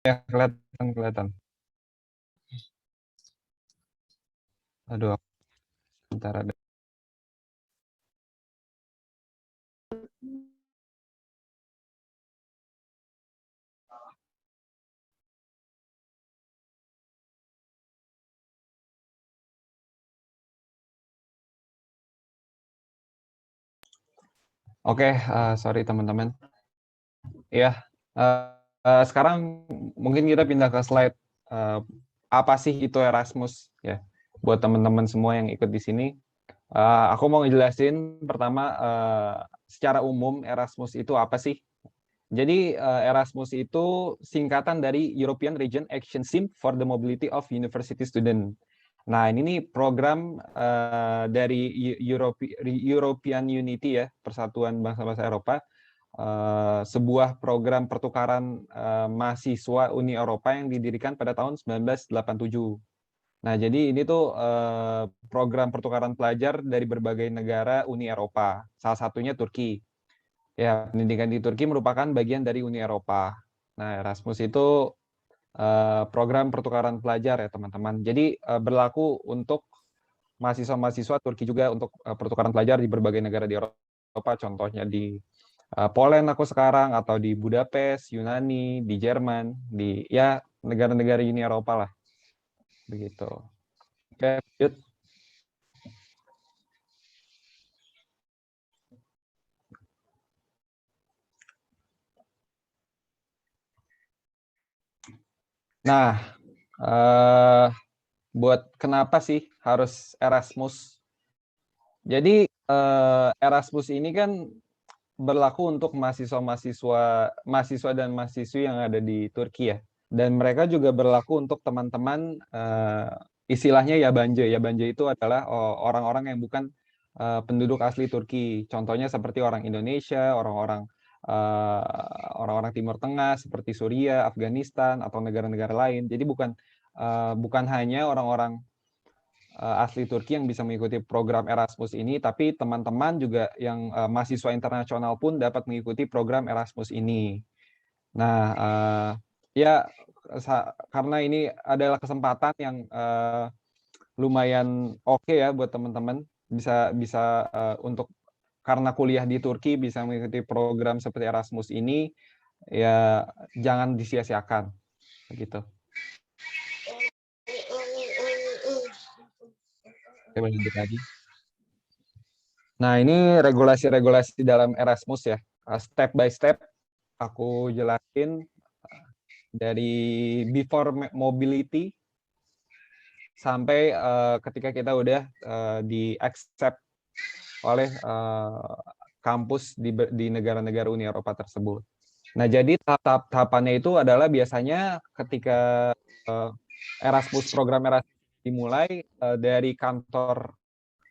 Ya, kelihatan. Aduh, bentar ada. Oke, sorry teman-teman. Ya, sekarang mungkin kita pindah ke slide apa sih itu Erasmus ya. Buat teman-teman semua yang ikut di sini, aku mau ngejelasin pertama secara umum Erasmus itu apa sih. Jadi Erasmus itu singkatan dari European Region Action Scheme for the Mobility of University Student. Nah, ini nih program dari European Unity ya, Persatuan Bangsa-Bangsa Eropa, sebuah program pertukaran mahasiswa Uni Eropa yang didirikan pada tahun 1987. Nah, jadi ini tuh program pertukaran pelajar dari berbagai negara Uni Eropa, salah satunya Turki. Ya, pendidikan di Turki merupakan bagian dari Uni Eropa. Nah, Erasmus itu program pertukaran pelajar ya, teman-teman. Jadi berlaku untuk mahasiswa-mahasiswa Turki juga untuk pertukaran pelajar di berbagai negara di Eropa, contohnya di Poland aku sekarang, atau di Budapest, Yunani, di Jerman, di ya negara-negara Uni Eropa lah, begitu. Oke, lanjut. Nah, eh, buat kenapa sih harus Erasmus? Jadi Erasmus ini kan berlaku untuk mahasiswa dan mahasiswi yang ada di Turki ya. Dan mereka juga berlaku untuk teman-teman istilahnya yabancı. Yabancı itu adalah orang-orang yang bukan penduduk asli Turki. Contohnya seperti orang Indonesia, orang-orang Timur Tengah seperti Suriah, Afghanistan atau negara-negara lain. Jadi bukan hanya orang-orang asli Turki yang bisa mengikuti program Erasmus ini, tapi teman-teman juga yang mahasiswa internasional pun dapat mengikuti program Erasmus ini. Nah, ya karena ini adalah kesempatan yang lumayan oke ya buat teman-teman, bisa bisa untuk karena kuliah di Turki bisa mengikuti program seperti Erasmus ini, ya jangan disia-siakan gitu. Coba lanjut lagi. Nah, ini regulasi-regulasi dalam Erasmus ya. Step by step aku jelasin dari before mobility sampai ketika kita udah di accept oleh kampus di negara-negara Uni Eropa tersebut. Nah, jadi tahapannya itu adalah biasanya ketika program Erasmus dimulai dari kantor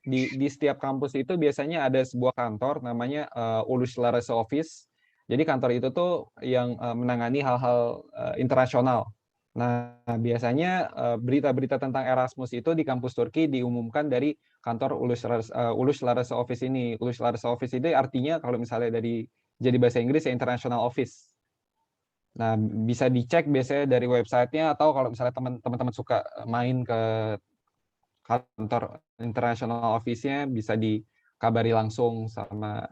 di setiap kampus itu biasanya ada sebuah kantor namanya Uluslararası Office. Jadi kantor itu tuh yang menangani hal-hal internasional. Nah, biasanya berita-berita tentang Erasmus itu di kampus Turki diumumkan dari kantor Uluslararası Office ini. Uluslararası Office itu artinya kalau misalnya jadi bahasa Inggris ya International Office. Nah, bisa dicek biasanya dari websitenya, atau kalau misalnya teman-teman suka main ke kantor international office-nya bisa dikabari langsung sama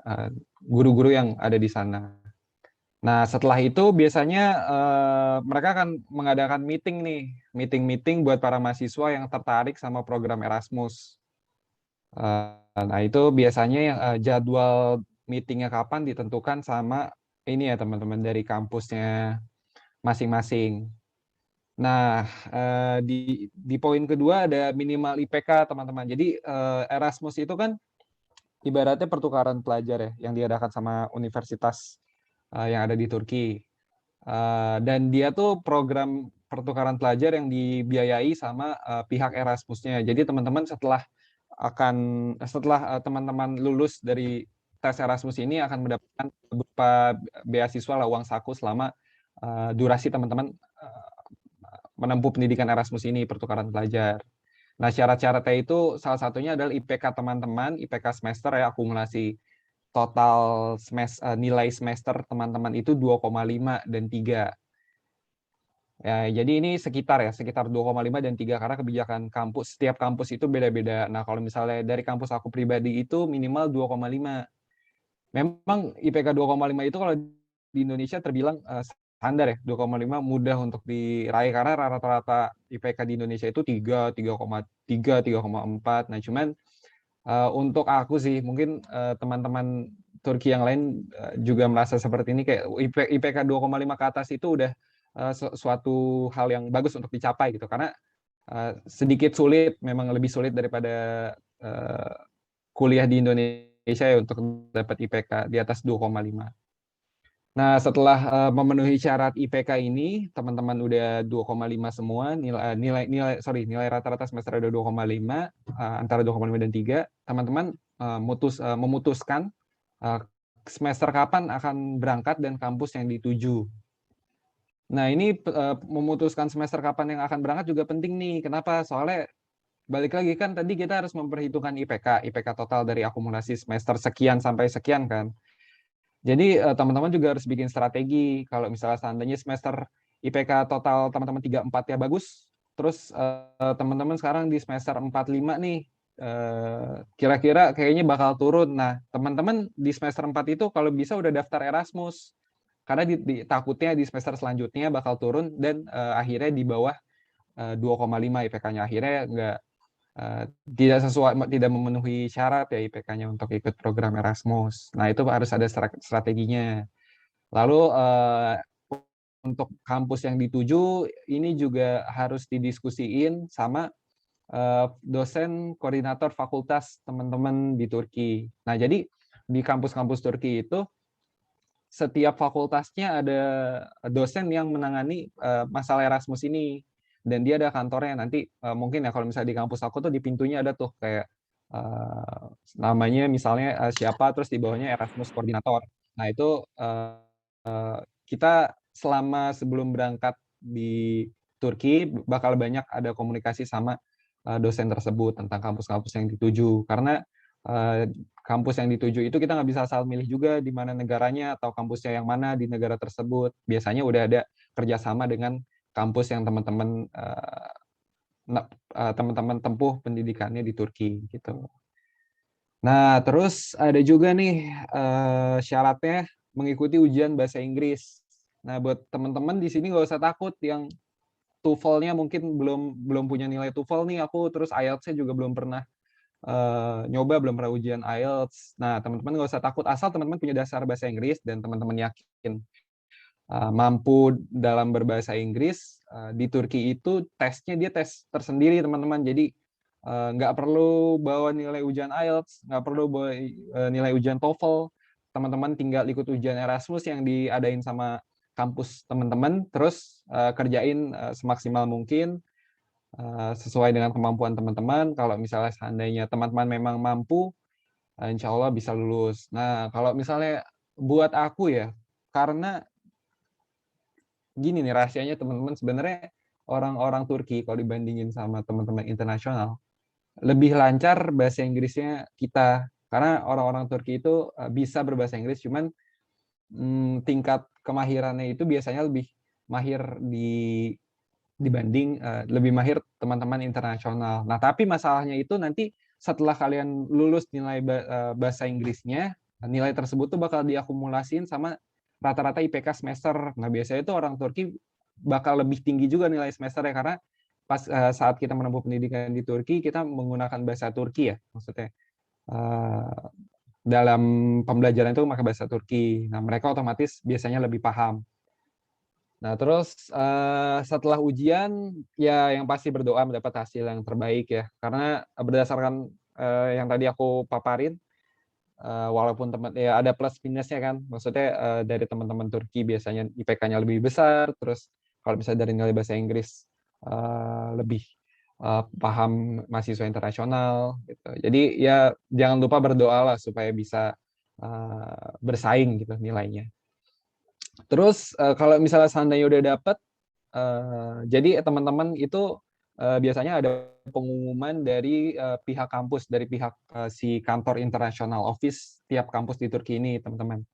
guru-guru yang ada di sana. Nah, setelah itu biasanya mereka akan mengadakan meeting nih, meeting-meeting buat para mahasiswa yang tertarik sama program Erasmus. Nah, itu biasanya yang jadwal meetingnya kapan ditentukan sama ini ya teman-teman dari kampusnya masing-masing. Nah, di poin kedua ada minimal IPK, teman-teman. Jadi Erasmus itu kan ibaratnya pertukaran pelajar ya, yang diadakan sama universitas yang ada di Turki. Dan dia tuh program pertukaran pelajar yang dibiayai sama pihak Erasmusnya. Jadi teman-teman setelah teman-teman lulus dari tes Erasmus ini akan mendapatkan berupa beasiswa lah, uang saku selama durasi teman-teman menempuh pendidikan Erasmus ini, pertukaran pelajar. Nah, syarat-syaratnya itu salah satunya adalah IPK teman-teman, IPK semester ya, akumulasi total nilai semester teman-teman itu 2,5 dan 3. Ya, jadi ini sekitar 2,5 dan 3 karena kebijakan kampus, setiap kampus itu beda-beda. Nah, kalau misalnya dari kampus aku pribadi itu minimal 2,5. Memang IPK 2,5 itu kalau di Indonesia terbilang standar ya, 2,5 mudah untuk diraih karena rata-rata IPK di Indonesia itu 3, 3,3, 3,4. Nah, cuman untuk aku sih, mungkin teman-teman Turki yang lain juga merasa seperti ini, kayak IPK 2,5 ke atas itu udah suatu hal yang bagus untuk dicapai gitu, karena sedikit sulit, memang lebih sulit daripada uh, kuliah di Indonesia ya untuk dapat IPK di atas 2,5. Nah, setelah memenuhi syarat IPK ini, teman-teman udah 2,5 semua, nilai rata-rata semester ada 2,5, antara 2,5 dan 3, teman-teman memutuskan semester kapan akan berangkat dan kampus yang dituju. Nah, ini memutuskan semester kapan yang akan berangkat juga penting nih. Kenapa? Soalnya balik lagi kan tadi kita harus memperhitungkan IPK total dari akumulasi semester sekian sampai sekian kan. Jadi teman-teman juga harus bikin strategi. Kalau misalnya seandainya semester IPK total teman-teman 3-4 ya bagus, terus teman-teman sekarang di semester 4-5 nih, kira-kira kayaknya bakal turun. Nah, teman-teman di semester 4 itu kalau bisa udah daftar Erasmus. Karena takutnya di semester selanjutnya bakal turun dan akhirnya di bawah 2,5 IPK-nya. Akhirnya nggak tidak sesuai, tidak memenuhi syarat ya IPK-nya untuk ikut program Erasmus. Nah, itu harus ada strateginya. Lalu untuk kampus yang dituju ini juga harus didiskusiin sama dosen koordinator fakultas teman-teman di Turki. Nah, jadi di kampus-kampus Turki itu setiap fakultasnya ada dosen yang menangani masalah Erasmus ini, dan dia ada kantornya. Nanti mungkin ya kalau misalnya di kampus aku tuh di pintunya ada tuh kayak namanya misalnya siapa, terus di bawahnya Erasmus koordinator. Nah, itu kita selama sebelum berangkat di Turki bakal banyak ada komunikasi sama dosen tersebut tentang kampus-kampus yang dituju, karena kampus yang dituju itu kita nggak bisa asal milih juga di mana negaranya atau kampusnya yang mana di negara tersebut. Biasanya udah ada kerjasama dengan kampus yang teman-teman tempuh pendidikannya di Turki gitu. Nah, terus ada juga nih syaratnya mengikuti ujian bahasa Inggris. Nah, buat teman-teman di sini nggak usah takut yang TOEFL-nya mungkin belum punya nilai TOEFL nih aku, terus IELTS-nya juga belum pernah nyoba, belum pernah ujian IELTS. Nah, teman-teman nggak usah takut asal teman-teman punya dasar bahasa Inggris dan teman-teman yakin mampu dalam berbahasa Inggris. Di Turki itu tesnya dia tes tersendiri teman-teman. Jadi nggak perlu bawa nilai ujian IELTS, nggak perlu bawa nilai ujian TOEFL. Teman-teman tinggal ikut ujian Erasmus yang diadain sama kampus teman-teman, terus kerjain semaksimal mungkin sesuai dengan kemampuan teman-teman. Kalau misalnya seandainya teman-teman memang mampu, insya Allah bisa lulus. Nah, kalau misalnya buat aku ya, karena gini nih rahasianya teman-teman, sebenarnya orang-orang Turki kalau dibandingin sama teman-teman internasional, lebih lancar bahasa Inggrisnya kita. Karena orang-orang Turki itu bisa berbahasa Inggris, cuman tingkat kemahirannya itu biasanya lebih mahir dibanding lebih mahir teman-teman internasional. Nah, tapi masalahnya itu nanti setelah kalian lulus nilai bahasa Inggrisnya, nilai tersebut tuh bakal diakumulasiin sama rata-rata IPK semester. Nah, biasanya itu orang Turki bakal lebih tinggi juga nilai semesternya karena pas saat kita menempuh pendidikan di Turki, kita menggunakan bahasa Turki ya, maksudnya dalam pembelajaran itu memakai bahasa Turki. Nah, mereka otomatis biasanya lebih paham. Nah, terus setelah ujian, ya yang pasti berdoa mendapat hasil yang terbaik ya. Karena berdasarkan yang tadi aku paparin, walaupun ya ada plus minusnya kan. Maksudnya dari teman-teman Turki biasanya IPK-nya lebih besar, terus kalau misalnya dari nilai bahasa Inggris lebih paham mahasiswa internasional gitu. Jadi ya jangan lupa berdoa lah supaya bisa bersaing gitu nilainya. Terus kalau misalnya seandainya udah dapet, jadi teman-teman itu biasanya ada pengumuman dari pihak kampus, dari pihak si kantor international office tiap kampus di Turki ini, teman-teman.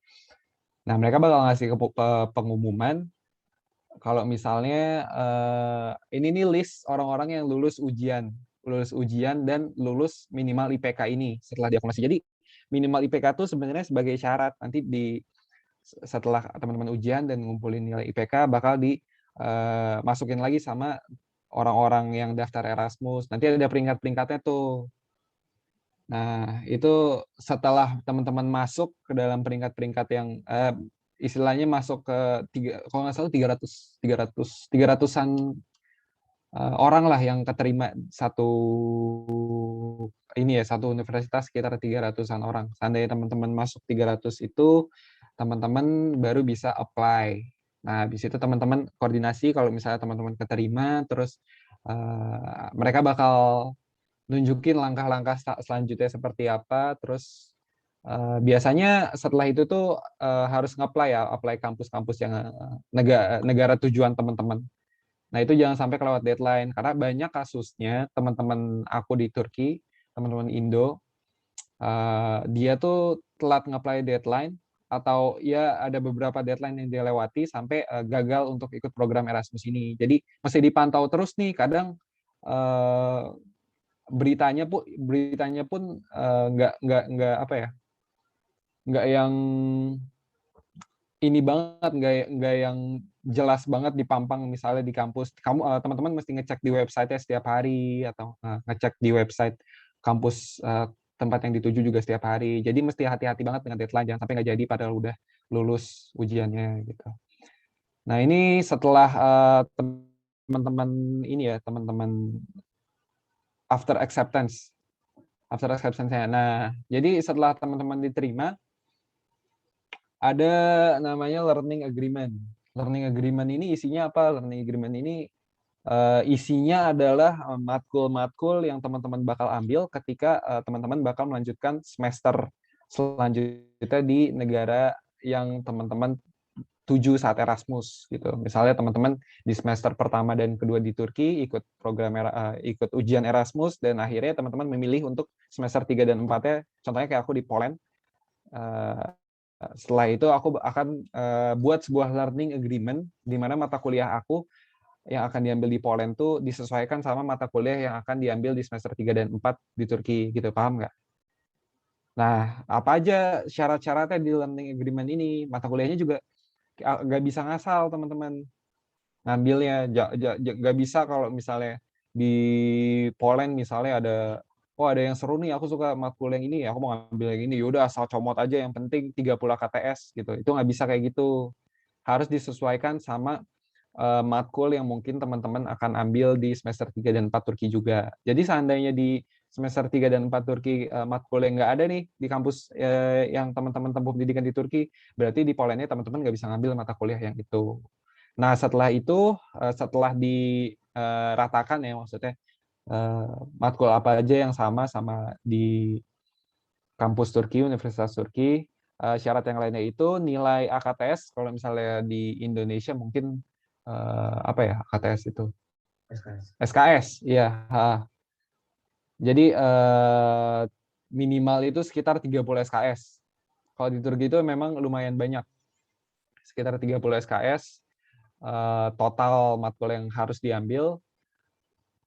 Nah, mereka bakal ngasih pengumuman kalau misalnya ini nih list orang-orang yang lulus ujian dan lulus minimal IPK ini setelah diakumulasi. Jadi minimal IPK itu sebenarnya sebagai syarat nanti setelah teman-teman ujian dan ngumpulin nilai IPK bakal dimasukin lagi sama orang-orang yang daftar Erasmus. Nanti ada peringkat-peringkatnya tuh. Nah, itu setelah teman-teman masuk ke dalam peringkat-peringkat yang istilahnya masuk ke kalau nggak salah 300-an orang lah yang keterima satu universitas sekitar 300-an orang. Seandainya teman-teman masuk 300 itu, teman-teman baru bisa apply. Nah, habis itu teman-teman koordinasi kalau misalnya teman-teman keterima, terus mereka bakal nunjukin langkah-langkah selanjutnya seperti apa, terus biasanya setelah itu tuh harus apply kampus-kampus yang negara tujuan teman-teman. Nah, itu jangan sampai kelewat deadline karena banyak kasusnya teman-teman aku di Turki, teman-teman Indo, dia tuh telat nge-apply deadline atau ya ada beberapa deadline yang dia lewati sampai gagal untuk ikut program Erasmus ini. Jadi mesti dipantau terus nih. Kadang beritanya pun nggak apa ya, nggak yang ini banget, nggak yang jelas banget dipampang misalnya di kampus. Teman-teman mesti ngecek di website-nya setiap hari atau ngecek di website kampus tempat yang dituju juga setiap hari. Jadi mesti hati-hati banget dengan deadline, jangan sampai nggak jadi padahal udah lulus ujiannya gitu. Nah, ini setelah teman-teman ini ya, teman-teman after acceptance-nya. Nah, jadi setelah teman-teman diterima, ada namanya learning agreement. Learning agreement ini isinya apa? Learning agreement ini isinya adalah matkul-matkul yang teman-teman bakal ambil ketika teman-teman bakal melanjutkan semester selanjutnya di negara yang teman-teman tuju saat Erasmus gitu. Misalnya teman-teman di semester pertama dan kedua di Turki ikut ujian Erasmus dan akhirnya teman-teman memilih untuk semester 3 dan 4-nya, contohnya kayak aku di Poland. Setelah itu aku akan buat sebuah learning agreement di mana mata kuliah aku yang akan diambil di Poland tuh disesuaikan sama mata kuliah yang akan diambil di semester 3 dan 4 di Turki gitu, paham nggak? Nah, apa aja syarat-syaratnya di learning agreement ini? Mata kuliahnya juga nggak bisa ngasal, teman-teman. Ngambilnya nggak bisa kalau misalnya di Poland misalnya ada yang seru nih, aku suka matkul yang ini, aku mau ngambil yang ini, yaudah asal comot aja, yang penting 30 KTS gitu. Itu nggak bisa kayak gitu. Harus disesuaikan sama matkul yang mungkin teman-teman akan ambil di semester 3 dan 4 Turki juga. Jadi seandainya di semester 3 dan 4 Turki matkul yang nggak ada nih di kampus yang teman-teman tempuh pendidikan di Turki, berarti di Polandnya teman-teman nggak bisa ngambil mata kuliah yang itu. Nah, setelah itu, setelah diratakan ya maksudnya, matkul apa aja yang sama di kampus Turki, Universitas Turki, syarat yang lainnya itu nilai AKTS, kalau misalnya di Indonesia mungkin apa ya AKTS itu? SKS, iya. Jadi minimal itu sekitar 30 SKS. Kalau di Turki itu memang lumayan banyak, sekitar 30 SKS total matkul yang harus diambil.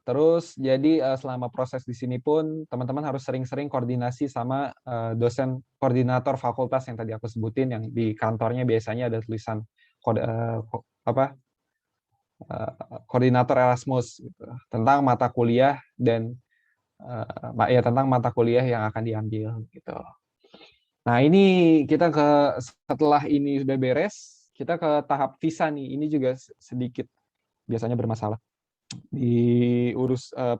Terus jadi selama proses di sini pun teman-teman harus sering-sering koordinasi sama dosen koordinator fakultas yang tadi aku sebutin, yang di kantornya biasanya ada tulisan koordinator Erasmus gitu, tentang mata kuliah dan ya tentang mata kuliah yang akan diambil gitu. Nah, ini kita setelah ini sudah beres, kita ke tahap visa nih. Ini juga sedikit biasanya bermasalah di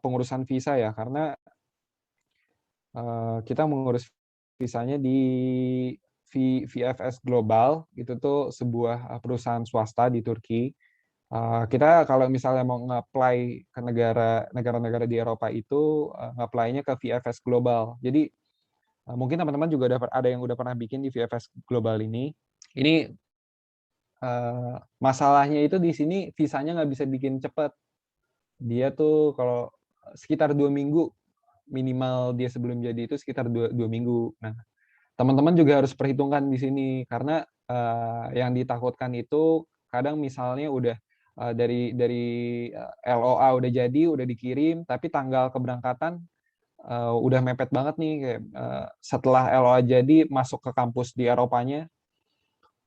pengurusan visa ya, karena kita mengurus visanya di VFS Global, itu tuh sebuah perusahaan swasta di Turki. Kita kalau misalnya mau nge-apply ke negara-negara di Eropa itu nge-apply-nya ke VFS Global. Jadi mungkin teman-teman juga ada yang udah pernah bikin di VFS Global ini. Ini masalahnya itu di sini visanya nggak bisa bikin cepat. Dia tuh kalau sekitar 2 minggu minimal, dia sebelum jadi itu sekitar 2 minggu. Nah, teman-teman juga harus perhitungkan di sini karena yang ditakutkan itu kadang misalnya udah dari LOA udah jadi, udah dikirim, tapi tanggal keberangkatan udah mepet banget nih, kayak setelah LOA jadi masuk ke kampus di Eropanya,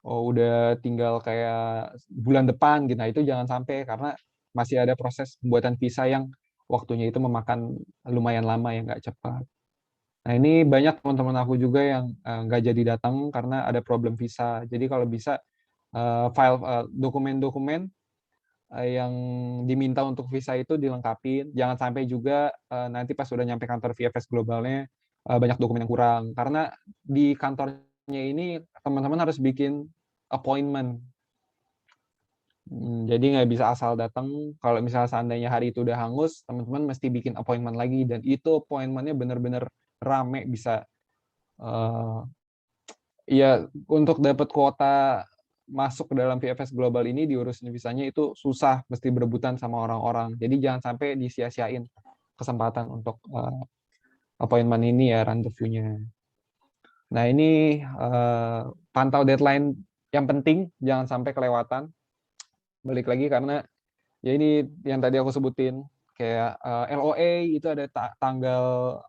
udah tinggal kayak bulan depan gitu. Nah, itu jangan sampai karena masih ada proses pembuatan visa yang waktunya itu memakan lumayan lama ya, nggak cepat. Nah, ini banyak teman-teman aku juga yang nggak jadi datang karena ada problem visa. Jadi kalau bisa file dokumen-dokumen yang diminta untuk visa itu dilengkapin. Jangan sampai juga nanti pas udah nyampe kantor VFS globalnya banyak dokumen yang kurang. Karena di kantornya ini teman-teman harus bikin appointment. Jadi nggak bisa asal datang. Kalau misalnya seandainya hari itu udah hangus, teman-teman mesti bikin appointment lagi. Dan itu appointmentnya benar-benar rame, bisa ya untuk dapat kuota masuk ke dalam VFS Global ini diurusin visanya itu susah, mesti berebutan sama orang-orang. Jadi jangan sampai disia-siain kesempatan untuk appointment ini ya, rendezvous-nya. Nah, ini pantau deadline yang penting, jangan sampai kelewatan. Balik lagi karena ya ini yang tadi aku sebutin, kayak LOA itu ada tanggal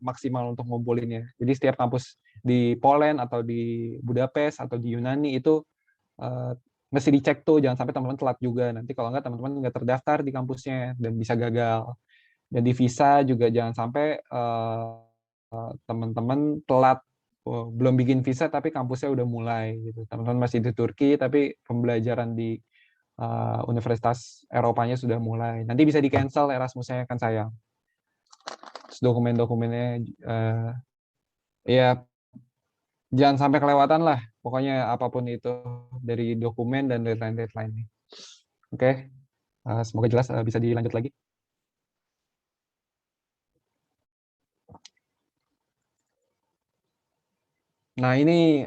maksimal untuk ngumpulinnya. Jadi setiap kampus di Poland atau di Budapest atau di Yunani itu mesti dicek tuh, jangan sampai teman-teman telat juga. Nanti kalau nggak, teman-teman nggak terdaftar di kampusnya dan bisa gagal. Dan di visa juga jangan sampai teman-teman telat, belum bikin visa tapi kampusnya udah mulai gitu. Teman-teman masih di Turki tapi pembelajaran di universitas Eropanya sudah mulai. Nanti bisa di cancel Erasmusnya, kan sayang. Terus dokumen-dokumennya ya jangan sampai kelewatan lah. Pokoknya apapun itu dari dokumen dan deadline-deadline. Oke, semoga jelas, bisa dilanjut lagi. Nah, ini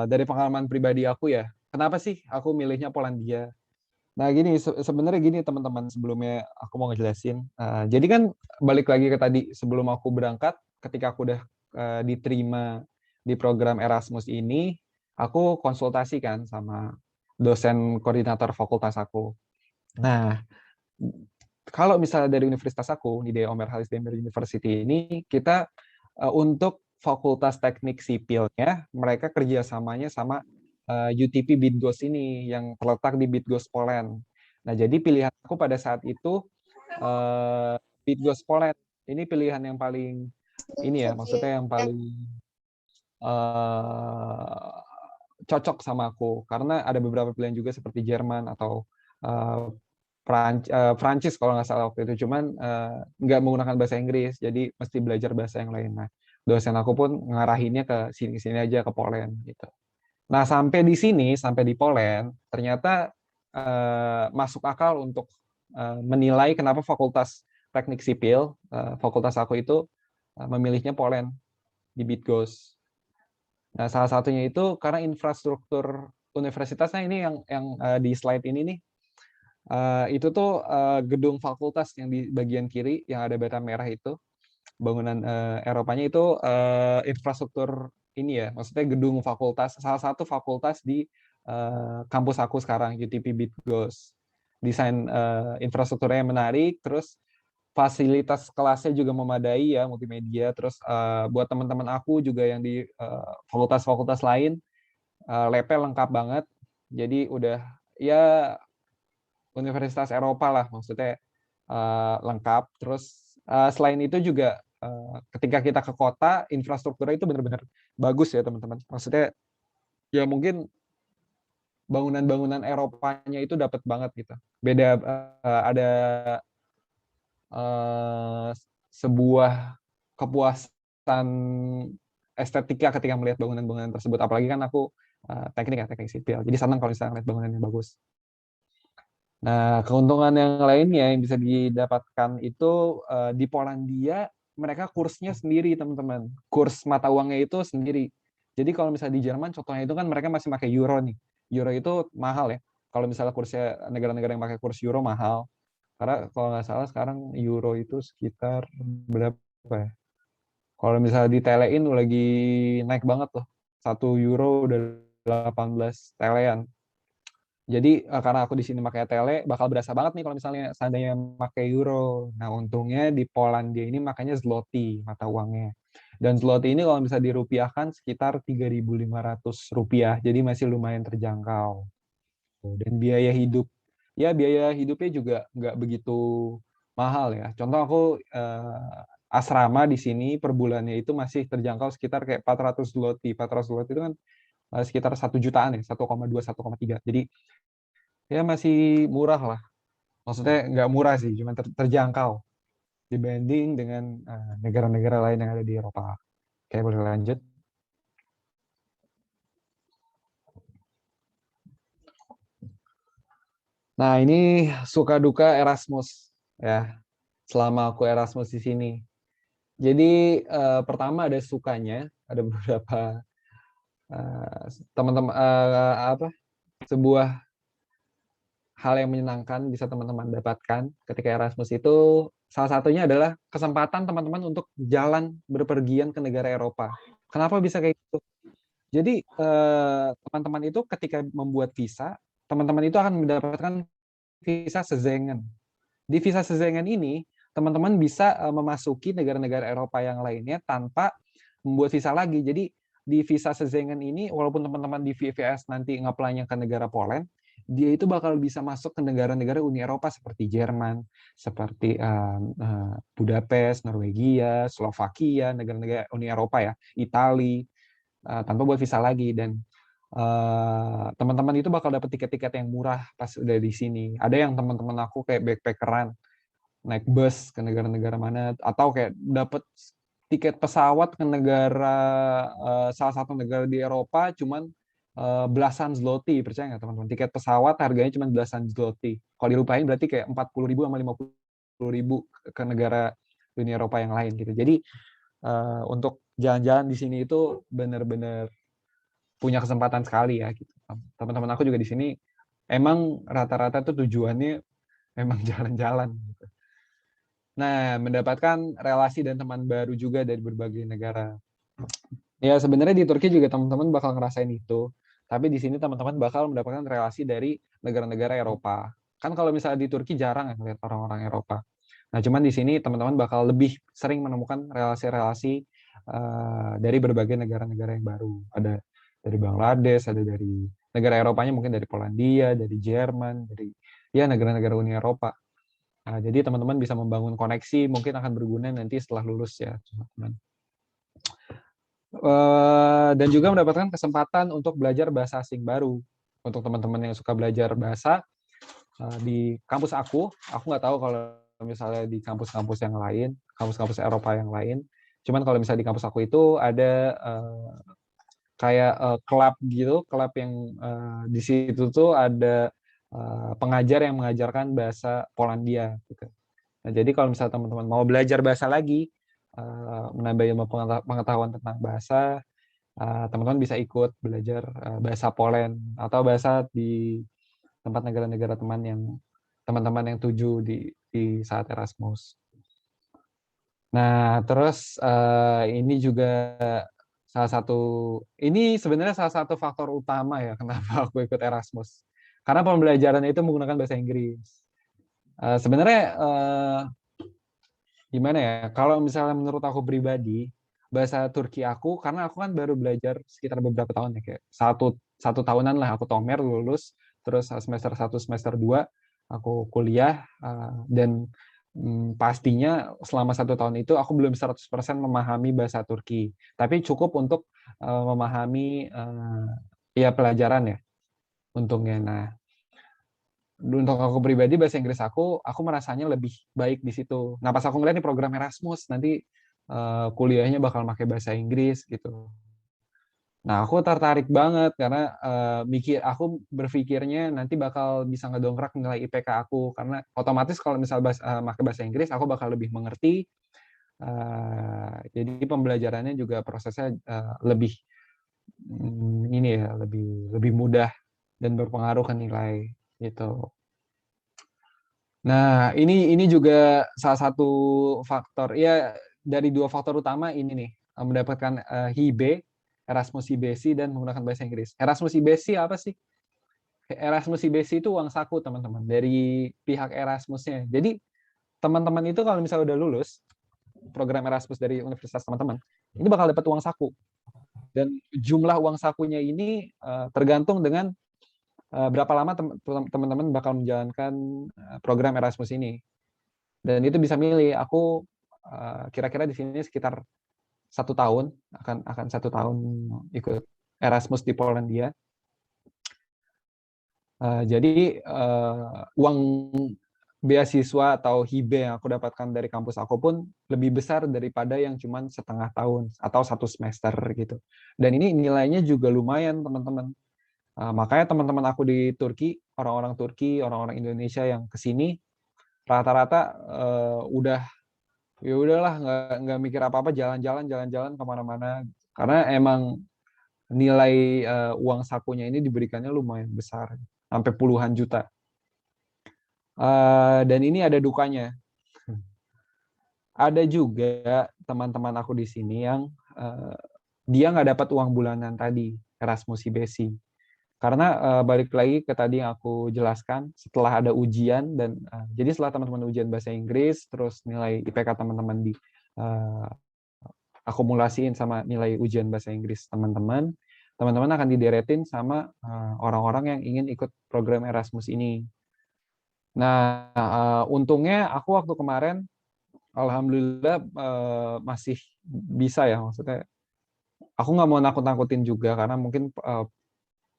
dari pengalaman pribadi aku ya. Kenapa sih aku milihnya Polandia? Nah, gini, sebenarnya gini teman-teman, sebelumnya aku mau ngejelasin. Jadi kan balik lagi ke tadi, sebelum aku berangkat, ketika aku udah diterima di program Erasmus ini, aku konsultasi kan sama dosen koordinator fakultas aku. Nah, kalau misalnya dari universitas aku, di Omer Halis Demer University ini, kita untuk Fakultas Teknik Sipilnya, mereka kerjasamanya sama UTP Bydgoszcz ini, yang terletak di Bydgoszcz, Poland. Nah, jadi pilihan aku pada saat itu Bydgoszcz, Poland. Ini pilihan yang paling ini ya, maksudnya yang paling cocok sama aku, karena ada beberapa pilihan juga seperti Jerman atau Prancis kalau nggak salah waktu itu, cuman nggak menggunakan bahasa Inggris, jadi mesti belajar bahasa yang lain. Nah, dosen aku pun ngarahinnya ke sini-sini aja, ke Poland gitu. Nah, sampai di sini, sampai di Poland, ternyata masuk akal untuk menilai kenapa Fakultas Teknik Sipil, fakultas aku itu memilihnya Poland di Bydgoszcz. Nah, salah satunya itu karena infrastruktur universitasnya ini yang di slide ini nih, itu tuh gedung fakultas yang di bagian kiri yang ada bata merah itu, bangunan Eropanya itu infrastruktur ini ya, maksudnya gedung fakultas, salah satu fakultas di kampus aku sekarang, UTP Bydgoszcz. Desain infrastrukturnya yang menarik, terus fasilitas kelasnya juga memadai ya, multimedia. Terus buat teman-teman aku juga yang di fakultas-fakultas lain, labnya lengkap banget. Jadi udah ya universitas Eropa lah, maksudnya lengkap. Terus selain itu juga ketika kita ke kota, infrastrukturnya itu benar-benar bagus ya teman-teman. Maksudnya ya mungkin bangunan-bangunan Eropanya itu dapat banget gitu. Beda ada sebuah kepuasan estetika ketika melihat bangunan-bangunan tersebut. Apalagi kan aku teknik sipil. Jadi senang kalau misalnya melihat bangunan yang bagus. Nah, keuntungan yang lainnya yang bisa didapatkan itu di Polandia, mereka kursnya sendiri, teman-teman. Kurs mata uangnya itu sendiri. Jadi kalau misalnya di Jerman, contohnya itu kan mereka masih pakai euro nih. Euro itu mahal ya. Kalau misalnya kursnya negara-negara yang pakai kurs euro mahal. Karena kalau nggak salah sekarang euro itu sekitar berapa ya? Kalau misalnya ditelein lagi naik banget tuh. 1 euro udah 18 telean. Jadi karena aku di sini pakai tele, bakal berasa banget nih kalau misalnya seandainya pakai euro. Nah, untungnya di Polandia ini makanya zloty, mata uangnya. Dan zloty ini kalau bisa dirupiahkan sekitar 3.500 rupiah, jadi masih lumayan terjangkau. Dan biaya hidup, ya biaya hidupnya juga nggak begitu mahal ya. Contoh aku asrama di sini per bulannya itu masih terjangkau sekitar kayak 400 zloty. 400 zloty itu kan sekitar 1 jutaan ya, 1,2, 1,3. Jadi ya masih murah lah. Maksudnya nggak murah sih, cuma terjangkau dibanding dengan negara-negara lain yang ada di Eropa. Kayak boleh lanjut. Nah, ini suka duka Erasmus ya. Selama aku Erasmus di sini. Jadi pertama ada sukanya, ada beberapa teman-teman apa sebuah hal yang menyenangkan bisa teman-teman dapatkan ketika Erasmus itu salah satunya adalah kesempatan teman-teman untuk jalan berpergian ke negara Eropa. Kenapa bisa kayak gitu? Jadi teman-teman itu ketika membuat visa, teman-teman itu akan mendapatkan visa Schengen. Di visa Schengen ini, teman-teman bisa memasuki negara-negara Eropa yang lainnya tanpa membuat visa lagi. Jadi di visa Schengen ini, walaupun teman-teman di VVS nanti ngaplainya ke negara Poland, dia itu bakal bisa masuk ke negara-negara Uni Eropa seperti Jerman, seperti Budapest, Norwegia, Slovakia, negara-negara Uni Eropa ya, Italia, tanpa buat visa lagi. Dan teman-teman itu bakal dapat tiket-tiket yang murah pas udah di sini. Ada yang teman-teman aku kayak backpackeran naik bus ke negara-negara mana, atau kayak dapat tiket pesawat ke negara salah satu negara di Eropa cuman belasan zloty. Percaya nggak teman-teman? Tiket pesawat harganya cuma belasan zloty. Kalau dilupain berarti kayak 40.000 sama 50.000 ke negara Uni Eropa yang lain gitu. Jadi untuk jalan-jalan di sini itu benar-benar punya kesempatan sekali ya gitu. Teman-teman aku juga di sini emang rata-rata tuh tujuannya memang jalan-jalan gitu. Nah, mendapatkan relasi dan teman baru juga dari berbagai negara. Ya, sebenarnya di Turki juga teman-teman bakal ngerasain itu. Tapi di sini teman-teman bakal mendapatkan relasi dari negara-negara Eropa. Kan kalau misalnya di Turki jarang ya ngeliat orang-orang Eropa. Nah, cuman di sini teman-teman bakal lebih sering menemukan relasi-relasi dari berbagai negara-negara yang baru. Ada dari Bangladesh, ada dari negara Eropanya mungkin dari Polandia, dari Jerman, dari ya negara-negara Uni Eropa. Nah, jadi teman-teman bisa membangun koneksi, mungkin akan berguna nanti setelah lulus ya, teman-teman. Dan juga mendapatkan kesempatan untuk belajar bahasa asing baru. Untuk teman-teman yang suka belajar bahasa, di kampus aku nggak tahu kalau misalnya di kampus-kampus yang lain, kampus-kampus Eropa yang lain. Cuman kalau misalnya di kampus aku itu ada kayak klub gitu, klub yang di situ tuh ada pengajar yang mengajarkan bahasa Polandia gitu. Nah, jadi kalau misalnya teman-teman mau belajar bahasa lagi, menambah ilmu pengetahuan tentang bahasa, teman-teman bisa ikut belajar bahasa Poland atau bahasa di tempat negara-negara teman yang teman-teman yang tuju di saat Erasmus. Nah, terus ini juga salah satu, ini sebenarnya salah satu faktor utama ya kenapa aku ikut Erasmus. Karena pembelajaran itu menggunakan bahasa Inggris. Sebenarnya gimana ya? Kalau misalnya menurut aku pribadi, bahasa Turki aku, karena aku kan baru belajar sekitar beberapa tahun ya, kayak satu tahunan lah aku tomer lulus, terus semester 1 semester 2 aku kuliah, dan pastinya selama 1 tahun itu aku belum 100% memahami bahasa Turki, tapi cukup untuk memahami ya pelajaran ya untungnya. Nah, untuk aku pribadi bahasa Inggris aku merasanya lebih baik di situ. Nah, pas aku ngeliat nih program Erasmus nanti kuliahnya bakal pakai bahasa Inggris gitu. Nah, aku tertarik banget karena aku berpikirnya nanti bakal bisa ngedongkrak nilai IPK aku karena otomatis kalau misal pakai bahasa Inggris aku bakal lebih mengerti. Jadi pembelajarannya juga prosesnya lebih ini ya lebih lebih mudah dan berpengaruh ke nilai gitu. Nah, ini juga salah satu faktor. Ya, dari dua faktor utama ini nih, mendapatkan HIB, Erasmus IBC, dan menggunakan bahasa Inggris. Erasmus IBC apa sih? Erasmus IBC itu uang saku teman-teman dari pihak Erasmusnya. Jadi teman-teman itu kalau misalnya udah lulus program Erasmus dari universitas teman-teman, ini bakal dapat uang saku. Dan jumlah uang sakunya ini tergantung dengan berapa lama teman-teman bakal menjalankan program Erasmus ini. Dan itu bisa milih. Aku kira-kira di sini sekitar 1 tahun, akan 1 tahun ikut Erasmus di Polandia. Jadi uang beasiswa atau HIBE yang aku dapatkan dari kampus aku pun lebih besar daripada yang cuma setengah tahun atau 1 semester gitu. Dan ini nilainya juga lumayan teman-teman. Makanya teman-teman aku di Turki, orang-orang Indonesia yang kesini rata-rata udah ya udahlah nggak mikir apa-apa, jalan-jalan kemana-mana karena emang nilai uang sakunya ini diberikannya lumayan besar, sampai puluhan juta. Dan ini ada dukanya. Ada juga teman-teman aku di sini yang dia nggak dapat uang bulanan tadi, Erasmus IBC. Karena balik lagi ke tadi yang aku jelaskan, setelah ada ujian dan jadi setelah teman-teman ujian bahasa Inggris, terus nilai IPK teman-teman di akumulasiin sama nilai ujian bahasa Inggris teman-teman akan dideretin sama orang-orang yang ingin ikut program Erasmus ini. Nah, untungnya aku waktu kemarin, alhamdulillah masih bisa ya, maksudnya aku nggak mau nakut-nakutin juga karena mungkin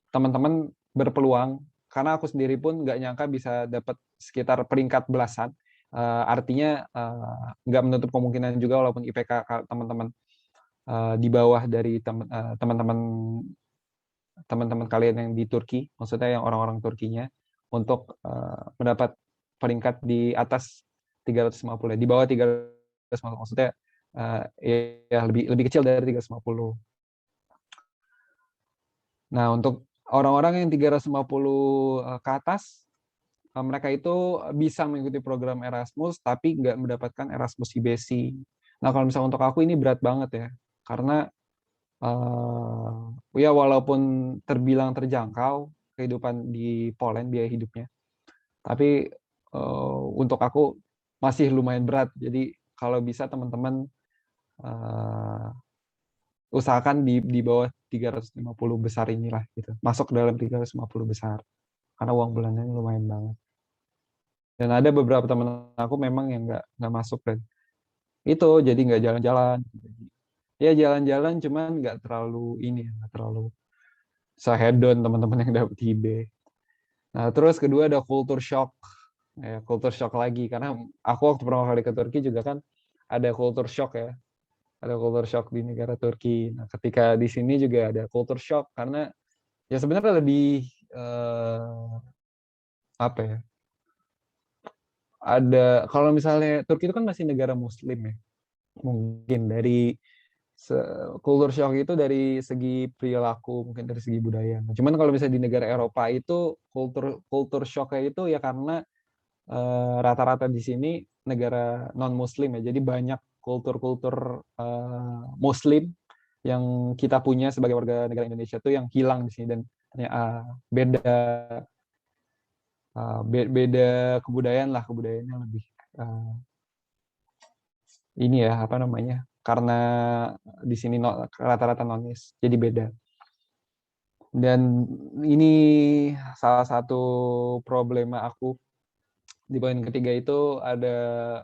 teman-teman berpeluang, karena aku sendiri pun nggak nyangka bisa dapat sekitar peringkat belasan. Artinya nggak menutup kemungkinan juga walaupun IPK teman-teman di bawah dari teman-teman kalian yang di Turki, maksudnya yang orang-orang Turkinya, untuk mendapat peringkat di atas 350, di bawah 350, maksudnya ya lebih kecil dari 350. Nah, untuk orang-orang yang 350 ke atas, mereka itu bisa mengikuti program Erasmus, tapi nggak mendapatkan Erasmus IBC. Nah, kalau misalnya untuk aku ini berat banget ya, karena ya walaupun terbilang terjangkau kehidupan di Poland, biaya hidupnya, tapi untuk aku masih lumayan berat. Jadi kalau bisa teman-teman usahakan di bawah 350 besar inilah gitu. Masuk ke dalam 350 besar. Karena uang bulanannya lumayan banget. Dan ada beberapa teman aku memang yang nggak masuk dan itu jadi nggak jalan-jalan. Ya jalan-jalan cuman nggak terlalu nggak terlalu sehedon teman-teman yang dapet HIB. Nah, terus kedua ada culture shock. Ya, culture shock lagi karena aku waktu pertama kali ke Turki juga kan ada culture shock ya. Ada culture shock di negara Turki. Nah, ketika di sini juga ada culture shock karena ya sebenarnya lebih apa ya? Ada kalau misalnya Turki itu kan masih negara Muslim ya. Mungkin dari culture shock itu dari segi perilaku, mungkin dari segi budaya. Nah, cuman kalau misalnya di negara Eropa itu culture shock-nya itu ya karena rata-rata di sini negara non Muslim ya, jadi banyak kultur-kultur Muslim yang kita punya sebagai warga negara Indonesia tuh yang hilang di sini dan beda beda kebudayaan lah, kebudayaannya lebih ini ya apa namanya, karena di sini rata-rata nonis jadi beda. Dan ini salah satu problema aku di poin ketiga itu ada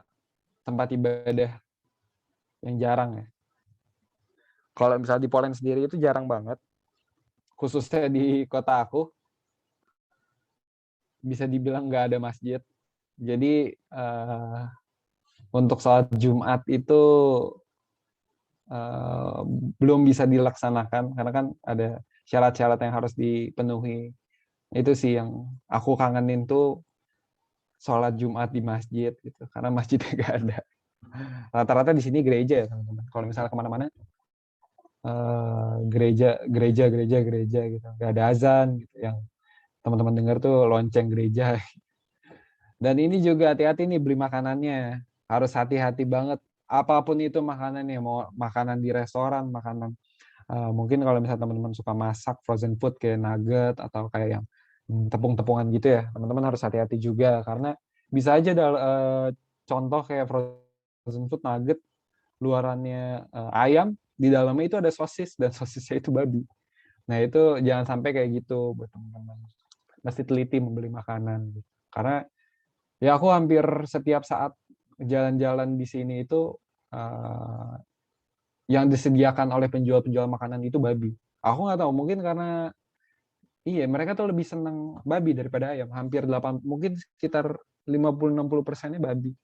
tempat ibadah yang jarang ya. Kalau misalnya di Poland sendiri itu jarang banget, khususnya di kota aku, bisa dibilang nggak ada masjid. Jadi untuk sholat Jumat itu belum bisa dilaksanakan karena kan ada syarat-syarat yang harus dipenuhi. Itu sih yang aku kangenin tuh, sholat Jumat di masjid gitu, karena masjidnya nggak ada. Rata-rata di sini gereja ya teman-teman. Kalau misalnya kemana-mana gereja gitu, nggak ada azan gitu. Yang teman-teman dengar tuh lonceng gereja. Dan ini juga hati-hati nih beli makanannya, harus hati-hati banget. Apapun itu makanannya, mau makanan di restoran, makanan mungkin kalau misalnya teman-teman suka masak frozen food kayak nugget atau kayak yang tepung-tepungan gitu ya, teman-teman harus hati-hati juga karena bisa aja contoh kayak frozen food nugget luarannya ayam, di dalamnya itu ada sosis dan sosisnya itu babi. Nah itu jangan sampai kayak gitu buat teman-teman. Mesti teliti membeli makanan. Gitu. Karena ya aku hampir setiap saat jalan-jalan di sini itu uh, yang disediakan oleh penjual-penjual makanan itu babi. Aku nggak tahu, mungkin karena iya mereka tuh lebih senang babi daripada ayam. Hampir 8, mungkin sekitar 50-60%-nya babi.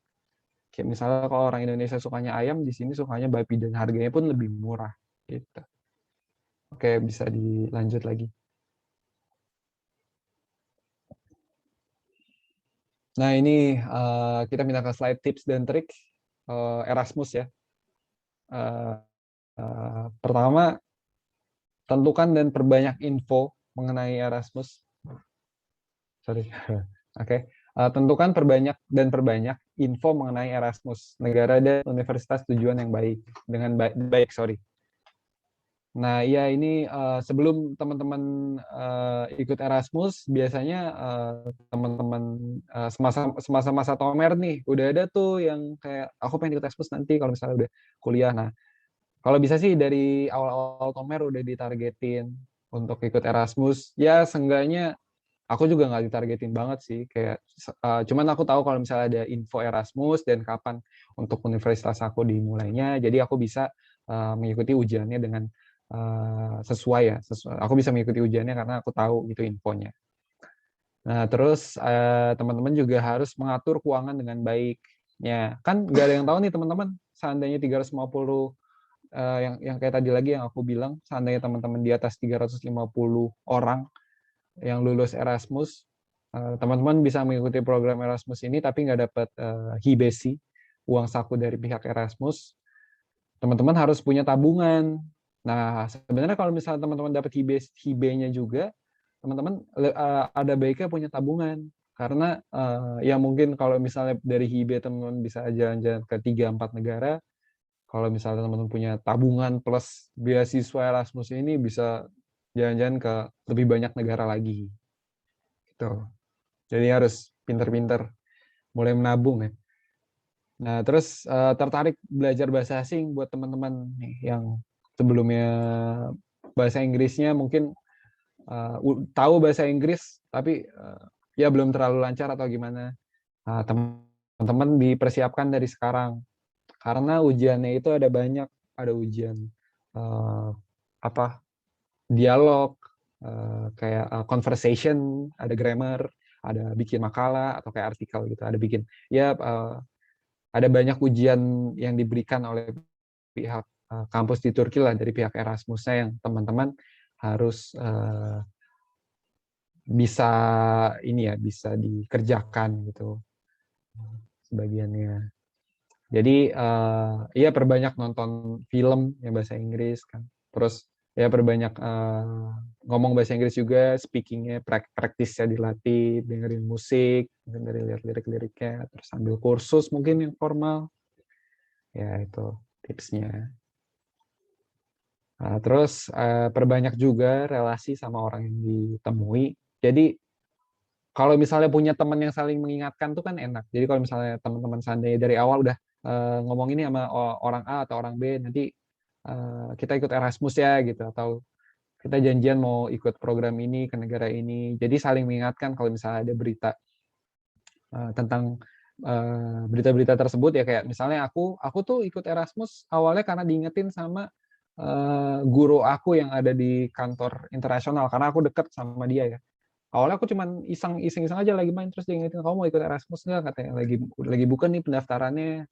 Kayak misalnya kalau orang Indonesia sukanya ayam, di sini sukanya babi dan harganya pun lebih murah. Gitu. Oke, bisa dilanjut lagi. Nah ini kita pindah ke slide tips dan trik Erasmus ya. Uh, Pertama, tentukan dan perbanyak info mengenai Erasmus. Sorry. Oke. Okay. Tentukan perbanyak info mengenai Erasmus, negara dan universitas tujuan yang baik dengan baik, sorry. Nah, iya ini sebelum teman-teman ikut Erasmus, biasanya teman-teman semasa-masa Tomer nih, udah ada tuh yang kayak aku pengen ikut Erasmus nanti kalau misalnya udah kuliah. Nah, kalau bisa sih dari awal-awal Tomer udah ditargetin untuk ikut Erasmus. Ya, seenggaknya aku juga nggak ditargetin banget sih. Kayak cuman aku tahu kalau misalnya ada info Erasmus dan kapan untuk universitas aku dimulainya. Jadi aku bisa mengikuti ujiannya dengan sesuai ya. Aku bisa mengikuti ujiannya karena aku tahu gitu infonya. Nah, terus teman-teman juga harus mengatur keuangan dengan baiknya. Kan nggak ada yang tahu nih teman-teman, seandainya 350 yang kayak tadi lagi yang aku bilang, seandainya teman-teman di atas 350 orang yang lulus Erasmus, teman-teman bisa mengikuti program Erasmus ini tapi nggak dapat hibesi, uang saku dari pihak Erasmus, teman-teman harus punya tabungan. Nah, sebenarnya kalau misalnya teman-teman dapat hibenya juga, teman-teman ada baiknya punya tabungan. Karena ya mungkin kalau misalnya dari hibe teman-teman bisa jalan-jalan ke 3-4 negara, kalau misalnya teman-teman punya tabungan plus beasiswa Erasmus ini bisa jalan-jalan ke lebih banyak negara lagi. Gitu. Jadi harus pinter-pinter mulai menabung ya. Nah, terus tertarik belajar bahasa asing buat teman-teman nih yang sebelumnya bahasa Inggrisnya mungkin tahu bahasa Inggris tapi ya belum terlalu lancar atau gimana. Nah, teman-teman dipersiapkan dari sekarang karena ujiannya itu ada banyak, ada ujian uh, apa dialog, kayak conversation, ada grammar, ada bikin makalah atau kayak artikel gitu, ada bikin ya ada banyak ujian yang diberikan oleh pihak kampus di Turki lah dari pihak Erasmusnya yang teman-teman harus bisa ini ya bisa dikerjakan gitu sebagiannya. Jadi ya perbanyak nonton film yang bahasa Inggris kan. Terus ya perbanyak ngomong bahasa Inggris juga, speakingnya praktisnya dilatih, dengerin musik, dengerin lihat lirik-liriknya, terus ambil kursus mungkin yang formal. Ya itu tipsnya. Terus perbanyak juga relasi sama orang yang ditemui. Jadi kalau misalnya punya teman yang saling mengingatkan tuh kan enak. Jadi kalau misalnya teman-teman seandainya dari awal udah ngomong ini sama orang A atau orang B, nanti kita ikut Erasmus ya gitu, atau kita janjian mau ikut program ini ke negara ini. Jadi saling mengingatkan kalau misalnya ada berita tentang berita-berita tersebut ya kayak misalnya aku tuh ikut Erasmus awalnya karena diingetin sama guru aku yang ada di kantor internasional karena aku deket sama dia ya. Awalnya aku cuman iseng-iseng aja lagi main terus dia ingetin kamu mau ikut Erasmus nggak katanya lagi buka nih pendaftarannya.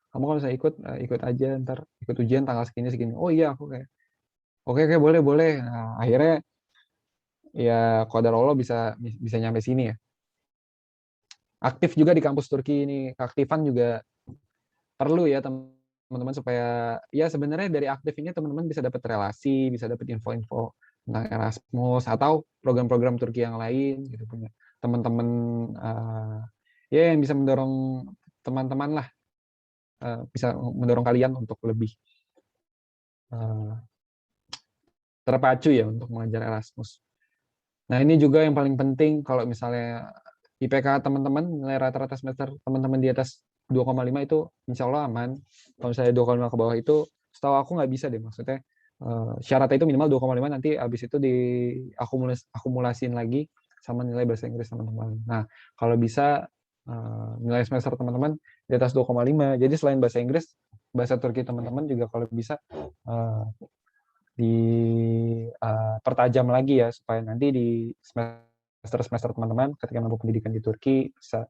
Kamu kalau bisa ikut ikut aja ntar ikut ujian tanggal segini segini. Oh iya aku kayak oke oke boleh boleh. Nah, akhirnya ya qadar Allah bisa bisa nyampe sini ya. Aktif juga di kampus Turki ini. Keaktifan juga perlu ya teman-teman supaya ya sebenarnya dari aktif ini teman-teman bisa dapat relasi, bisa dapat info-info tentang Erasmus atau program-program Turki yang lain gitu punya teman-teman ya yang bisa mendorong teman-teman lah bisa mendorong kalian untuk lebih uh, terpacu ya untuk mengajar Erasmus. Nah, ini juga yang paling penting kalau misalnya IPK teman-teman, nilai rata-rata semester teman-teman di atas 2,5 itu insya Allah aman. Kalau misalnya 2,5 ke bawah itu, setahu aku nggak bisa deh, maksudnya syaratnya itu minimal 2,5, nanti habis itu akumulasiin lagi sama nilai bahasa Inggris teman-teman. Nah, kalau bisa nilai semester teman-teman di atas 2,5. Jadi selain bahasa Inggris, bahasa Turki teman-teman juga kalau bisa eh, dipertajam lagi ya, supaya nanti di semester teman-teman ketika menempuh pendidikan di Turki bisa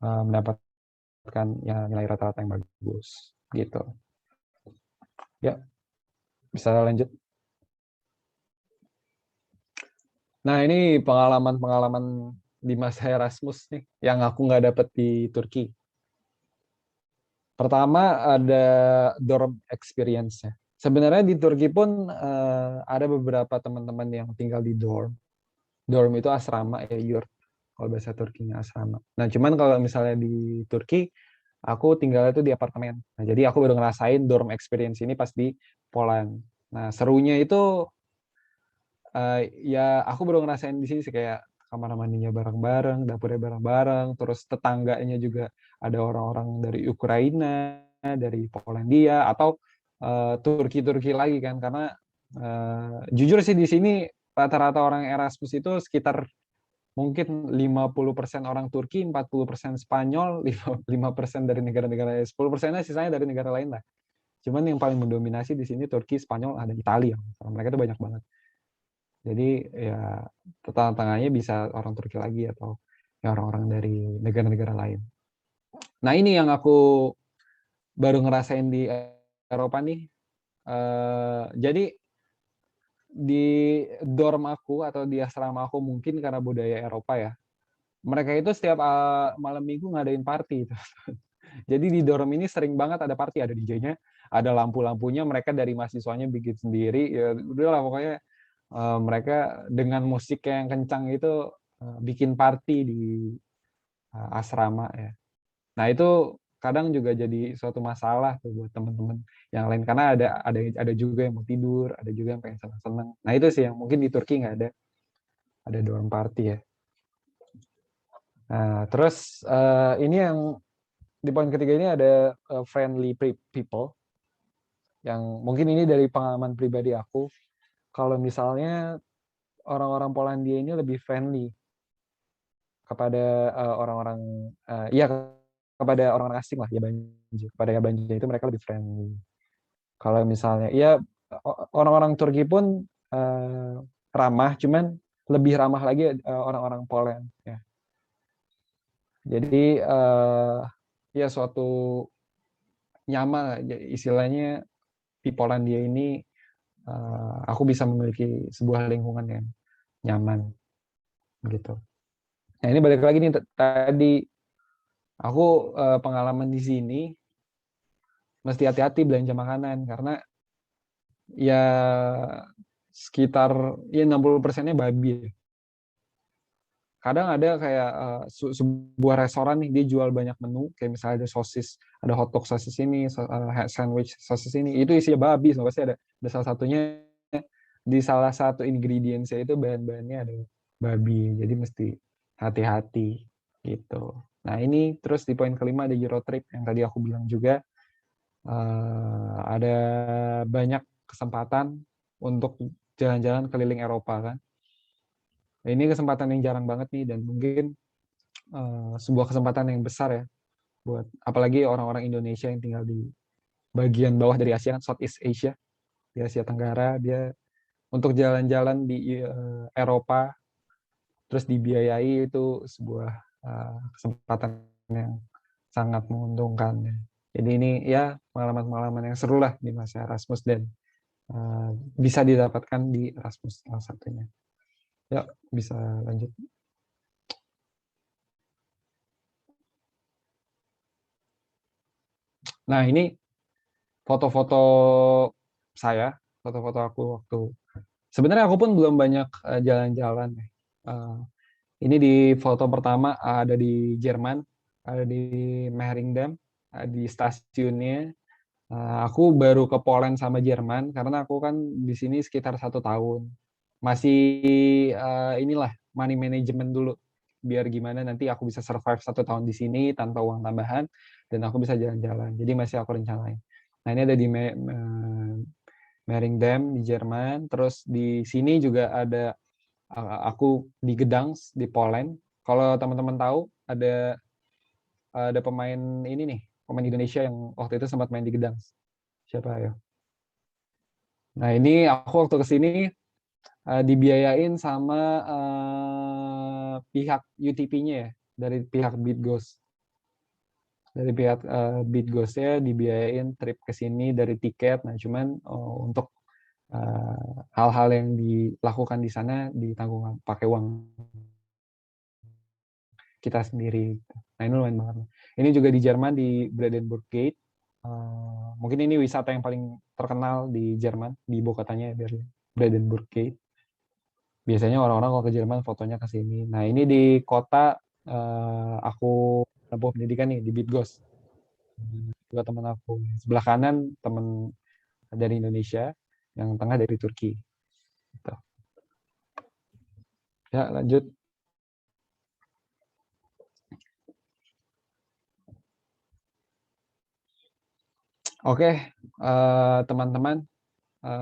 mendapatkan ya nilai rata-rata yang bagus gitu. Ya, bisa lanjut. Nah, ini pengalaman-pengalaman di masa Erasmus nih yang aku nggak dapet di Turki. Pertama ada dorm experience-nya. Sebenarnya di Turki pun ada beberapa teman-teman yang tinggal di dorm. Dorm itu asrama ya, yurt. Kalau bahasa Turkinya asrama. Nah, cuman kalau misalnya di Turki, aku tinggal itu di apartemen. Nah, jadi aku baru ngerasain dorm experience ini pas di Poland. Nah, serunya itu ya aku baru ngerasain di sini sih, kayak kamar mandinya bareng-bareng, dapurnya bareng-bareng, terus tetangganya juga ada orang-orang dari Ukraina, dari Polandia, atau Turki-Turki lagi kan, karena jujur sih di sini rata-rata orang Erasmus itu sekitar mungkin 50% orang Turki, 40% Spanyol, 5% dari negara-negara, 10%-nya sisanya dari negara lain lah. Cuman yang paling mendominasi di sini Turki, Spanyol, ada Italia. Mereka itu banyak banget. Jadi ya tetangga-tangganya bisa orang Turki lagi atau ya orang-orang dari negara-negara lain. Nah, ini yang aku baru ngerasain di Eropa nih. Jadi di dorm aku atau di asrama aku, mungkin karena budaya Eropa ya, mereka itu setiap malam minggu ngadain party itu. Jadi di dorm ini sering banget ada party, ada DJ-nya, ada lampu-lampunya, mereka dari mahasiswanya bikin sendiri. Ya udahlah pokoknya mereka dengan musik yang kencang itu bikin party di asrama ya. Nah, itu kadang juga jadi suatu masalah tuh buat teman-teman yang lain, karena ada juga yang mau tidur, ada juga yang pengen senang-senang. Nah, itu sih yang mungkin di Turki nggak ada dorm party ya. Nah, terus ini yang di poin ketiga ini ada friendly people, yang mungkin ini dari pengalaman pribadi aku. Kalau misalnya orang-orang Polandia ini lebih friendly kepada orang-orang ya kepada orang-orang asing lah, ya Yabancı. Kepada Yabancı itu mereka lebih friendly. Kalau misalnya ya orang-orang Turki pun ramah, cuman lebih ramah lagi orang-orang Poland ya. Jadi ya suatu nyaman istilahnya di Polandia ini, aku bisa memiliki sebuah lingkungan yang nyaman gitu. Nah, ini balik lagi nih tadi aku pengalaman di sini mesti hati-hati belanja makanan, karena ya sekitar ya 60%-nya babi ya. Kadang ada kayak sebuah restoran nih, dia jual banyak menu, kayak misalnya ada sosis, ada hotdog sosis ini, sandwich sosis ini, itu isinya babi, so pasti ada salah satunya, di salah satu ingredients-nya itu bahan-bahannya ada babi, jadi mesti hati-hati gitu. Nah, ini terus di poin kelima ada Eurotrip yang tadi aku bilang juga, ada banyak kesempatan untuk jalan-jalan keliling Eropa kan. Nah, ini kesempatan yang jarang banget nih, dan mungkin sebuah kesempatan yang besar ya buat apalagi orang-orang Indonesia yang tinggal di bagian bawah dari Asia kan, Southeast Asia, di Asia Tenggara, dia untuk jalan-jalan di Eropa terus dibiayai, itu sebuah kesempatan yang sangat menguntungkan ya. Jadi ini ya pengalaman-pengalaman yang seru lah di masa Erasmus, dan bisa didapatkan di Erasmus salah satunya. Ya, bisa lanjut. Nah, ini foto-foto saya, foto-foto aku waktu. Sebenarnya aku pun belum banyak jalan-jalan. Ini di foto pertama ada di Jerman, ada di Mehringdam, di stasiunnya. Aku baru ke Poland sama Jerman karena aku kan di sini sekitar 1 tahun. masih inilah money management dulu, biar gimana nanti aku bisa survive 1 tahun di sini tanpa uang tambahan dan aku bisa jalan-jalan. Jadi masih aku rencanain. Nah ini ada di Mehringdamm di Jerman, terus di sini juga ada aku di Gdansk di Poland. Kalau teman-teman tahu ada pemain ini nih, pemain Indonesia yang waktu itu sempat main di Gdansk. Siapa ya? Nah ini aku waktu kesini dibiayain sama pihak UTP-nya ya, dari pihak BitGoes. Dari pihak BitGoes-nya dibiayain trip ke sini dari tiket. Nah, cuman untuk hal-hal yang dilakukan di sana ditanggung pakai uang kita sendiri. Nah, ini lumayan banget. Ini juga di Jerman di Brandenburg Gate. Mungkin ini wisata yang paling terkenal di Jerman, di ibu kotanya Berlin, Brandenburg Gate. Biasanya orang-orang kalau ke Jerman fotonya ke sini. Nah, ini di kota aku tempuh pendidikan nih di Bitgos. Dua teman aku. Sebelah kanan teman dari Indonesia, yang tengah dari Turki. Gitu. Ya, lanjut. Oke, teman-teman,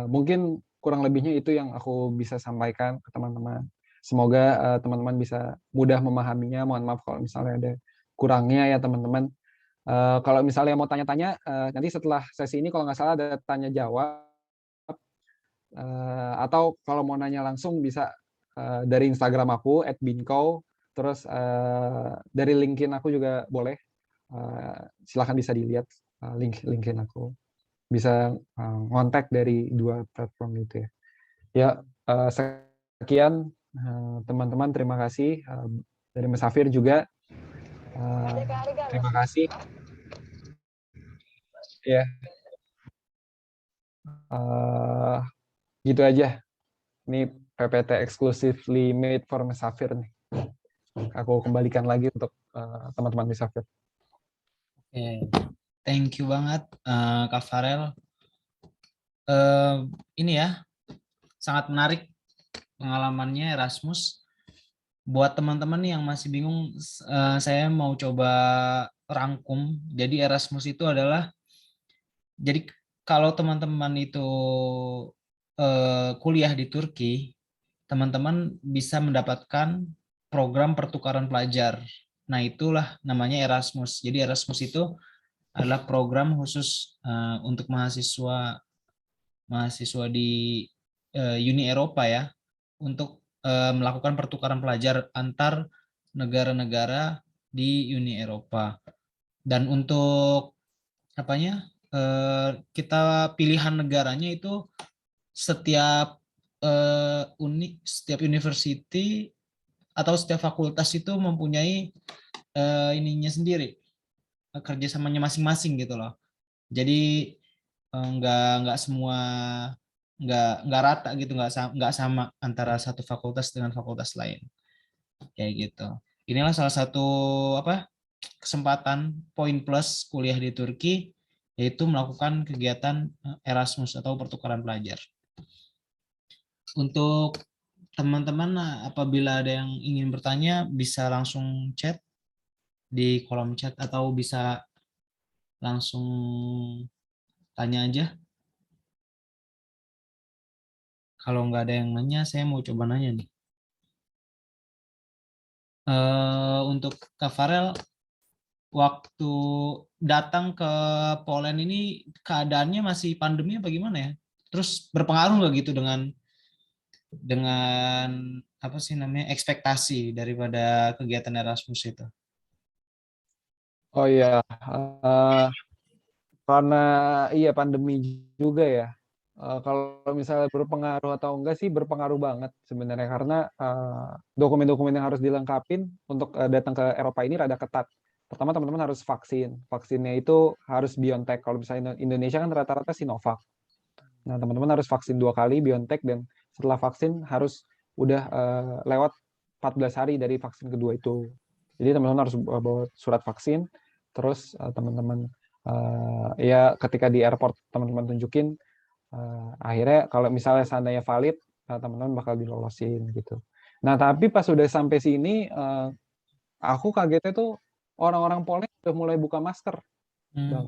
mungkin kurang lebihnya itu yang aku bisa sampaikan ke teman-teman. Semoga teman-teman bisa mudah memahaminya. Mohon maaf kalau misalnya ada kurangnya ya teman-teman. Kalau misalnya mau tanya-tanya, nanti setelah sesi ini kalau nggak salah ada tanya jawab. Atau kalau mau nanya langsung bisa dari Instagram aku @binko, terus dari LinkedIn aku juga boleh. Silahkan bisa dilihat LinkedIn aku. Bisa ngontak dari dua platform itu ya. Ya, sekian teman-teman, terima kasih. Dari Mas Safir juga, terima kasih. Ya, gitu aja. Ini PPT exclusively made for Mas Safir nih. Aku kembalikan lagi untuk teman-teman Mas Safir. Oke, thank you banget Kak Farel. Ini ya, sangat menarik pengalamannya Erasmus. Buat teman-teman yang masih bingung, saya mau coba rangkum. Jadi Erasmus itu adalah, jadi kalau teman-teman itu kuliah di Turki, teman-teman bisa mendapatkan program pertukaran pelajar. Nah, itulah namanya Erasmus. Jadi Erasmus itu adalah program khusus untuk mahasiswa di Uni Eropa ya, untuk melakukan pertukaran pelajar antar negara-negara di Uni Eropa. Dan untuk apanya, kita pilihan negaranya itu setiap setiap university atau setiap fakultas itu mempunyai ininya sendiri, kerjasamanya masing-masing gitu loh. Jadi nggak semua, nggak rata gitu, nggak sama antara satu fakultas dengan fakultas lain kayak gitu. Inilah salah satu apa, kesempatan poin plus kuliah di Turki, yaitu melakukan kegiatan Erasmus atau pertukaran pelajar. Untuk teman-teman, apabila ada yang ingin bertanya bisa langsung chat di kolom chat atau bisa langsung tanya aja. Kalau nggak ada yang nanya, saya mau coba nanya nih. Untuk Kak Farel, waktu datang ke Poland ini keadaannya masih pandemi apa gimana ya? Terus berpengaruh nggak gitu dengan apa sih namanya, ekspektasi daripada kegiatan Erasmus itu? Oh iya, karena iya pandemi juga ya. Kalau misalnya berpengaruh atau enggak sih berpengaruh banget sebenarnya karena dokumen-dokumen yang harus dilengkapin untuk datang ke Eropa ini rada ketat. Pertama teman-teman harus vaksin. Vaksinnya itu harus BioNTech. Kalau misalnya Indonesia kan rata-rata Sinovac. Nah, teman-teman harus vaksin 2 kali BioNTech dan setelah vaksin harus udah lewat 14 hari dari vaksin kedua itu. Jadi teman-teman harus bawa surat vaksin, terus teman-teman ya ketika di airport teman-teman tunjukin, akhirnya kalau misalnya seandainya valid, teman-teman bakal dilolosin gitu. Nah, tapi pas udah sampai sini, aku kagetnya tuh orang-orang Poland udah mulai buka masker, Hmm. Bang.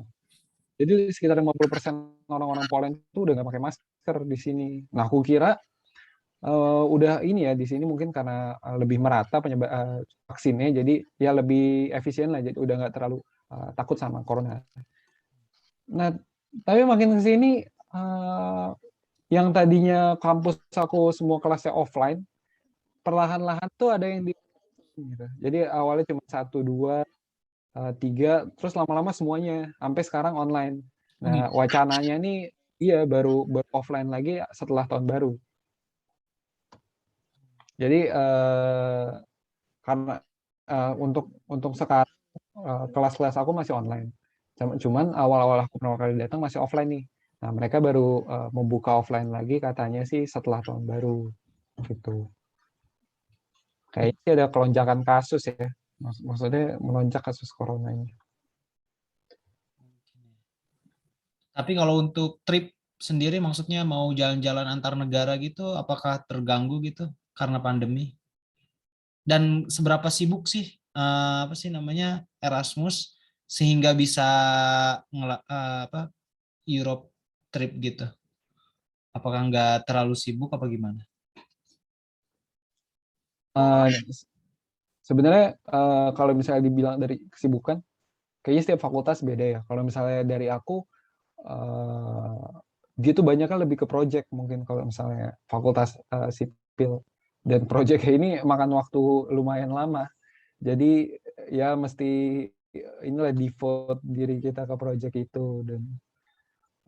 Jadi sekitar 50% orang-orang Poland itu udah nggak pakai masker di sini. Nah, aku kira udah ini ya di sini mungkin karena lebih merata vaksinnya, jadi ya lebih efisien lah, jadi udah nggak terlalu takut sama corona. Nah, tapi makin ke sini yang tadinya kampus aku semua kelasnya offline, perlahan-lahan tuh ada yang di gitu. Jadi awalnya cuma satu, dua, tiga, terus lama-lama semuanya sampai sekarang online. Oh, Nah, gitu. wacananya nih iya baru offline lagi setelah tahun baru. Jadi karena untuk sekarang kelas-kelas aku masih online. Cuman awal-awal aku pertama kali datang masih offline nih. Nah, mereka baru membuka offline lagi katanya sih setelah tahun baru gitu. Kayaknya sih ada kelonjakan kasus ya. Maksudnya melonjak kasus coronanya. Tapi kalau untuk trip sendiri maksudnya mau jalan-jalan antar negara gitu, apakah terganggu gitu karena pandemi? Dan seberapa sibuk sih apa sih namanya Erasmus sehingga bisa apa Europe trip gitu? Apakah nggak terlalu sibuk apa gimana? Eh, Sebenarnya kalau misalnya dibilang dari kesibukan, kayaknya setiap fakultas beda ya. Kalau misalnya dari aku, eh, dia tuh banyak kan lebih ke project mungkin kalau misalnya fakultas sipil, dan project ini makan waktu lumayan lama. Jadi ya mesti inilah devote diri kita ke project itu, dan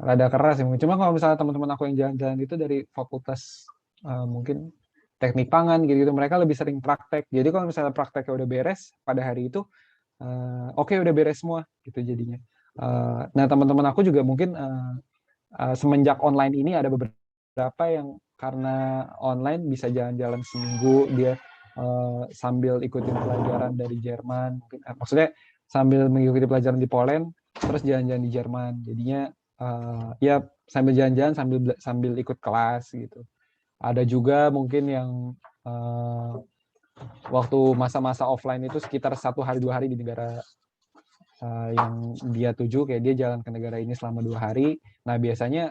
rada keras ya. Cuma kalau misalnya teman-teman aku yang jalan-jalan itu dari fakultas mungkin teknik pangan gitu, mereka lebih sering praktek. Jadi kalau misalnya prakteknya udah beres pada hari itu, oke, udah beres semua gitu jadinya. Nah, teman-teman aku juga mungkin semenjak online ini ada beberapa yang karena online bisa jalan-jalan seminggu, dia sambil ikutin pelajaran dari Jerman, mungkin maksudnya sambil mengikuti pelajaran di Poland terus jalan-jalan di Jerman, jadinya ya sambil jalan-jalan sambil sambil ikut kelas gitu. Ada juga mungkin yang waktu masa-masa offline itu sekitar 1 hari 2 hari di negara yang dia tuju, kayak dia jalan ke negara ini selama 2 hari. Nah, biasanya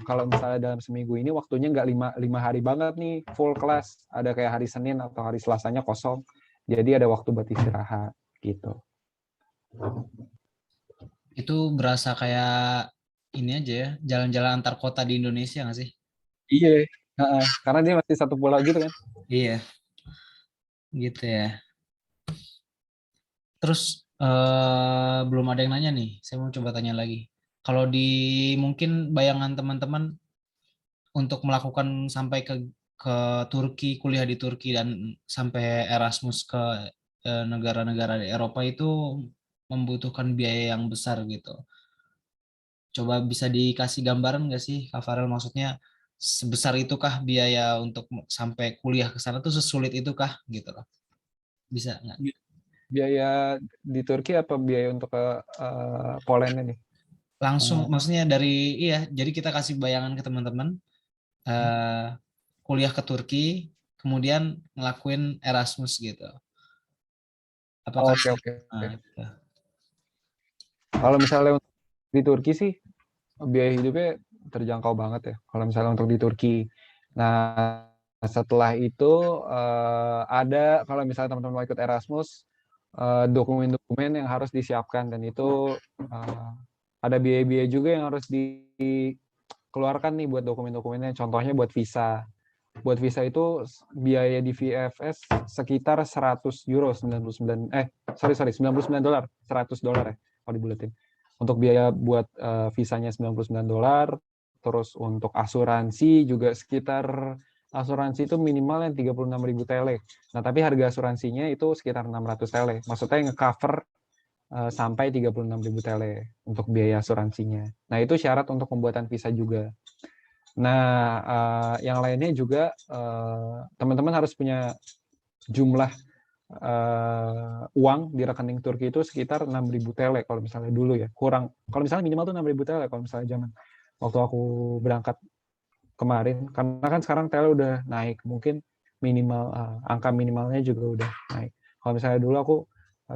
kalau misalnya dalam seminggu ini waktunya nggak lima hari banget nih full kelas, ada kayak hari Senin atau hari Selasanya kosong, jadi ada waktu buat istirahat gitu. Itu berasa kayak ini aja ya, jalan-jalan antar kota di Indonesia nggak sih? Iya, karena dia masih satu pulau gitu kan. Iya, gitu ya. Terus belum ada yang nanya nih, saya mau coba tanya lagi. Kalau di mungkin bayangan teman-teman untuk melakukan sampai ke Turki, kuliah di Turki dan sampai Erasmus ke negara-negara di Eropa itu membutuhkan biaya yang besar gitu. Coba bisa dikasih gambaran nggak sih, Kak Farel? Maksudnya sebesar itukah biaya untuk sampai kuliah ke sana tuh sesulit itukah gitu loh? Bisa nggak? Biaya di Turki apa biaya untuk ke Poland ini? Langsung, Uh, maksudnya dari iya, jadi kita kasih bayangan ke teman-teman eh, kuliah ke Turki, kemudian ngelakuin Erasmus gitu. Apakah oke, oke, nah, oke. gitu. Kalau misalnya di Turki sih biaya hidupnya terjangkau banget ya. Kalau misalnya untuk di Turki. Nah, setelah itu ada kalau misalnya teman-teman mau ikut Erasmus, dokumen-dokumen yang harus disiapkan, dan itu eh, ada biaya-biaya juga yang harus dikeluarkan nih buat dokumen-dokumennya. Contohnya buat visa. Buat visa itu biaya di VFS sekitar 100 euro, 99 $99, $100 ya kalau dibuletin. Untuk biaya buat visanya $99, terus untuk asuransi juga sekitar, asuransi itu minimal yang 36.000 tele. Nah, tapi harga asuransinya itu sekitar 600 tele. Maksudnya nge-cover sampai 36.000 tele untuk biaya asuransinya. Nah, itu syarat untuk pembuatan visa juga. Nah, yang lainnya juga teman-teman harus punya jumlah uang di rekening Turki itu sekitar 6.000 tele kalau misalnya dulu ya. Kurang. Kalau misalnya minimal tuh 6.000 tele kalau misalnya zaman waktu aku berangkat. kemarin, karena kan sekarang TL udah naik, mungkin minimal angka minimalnya juga udah naik. Kalau misalnya dulu aku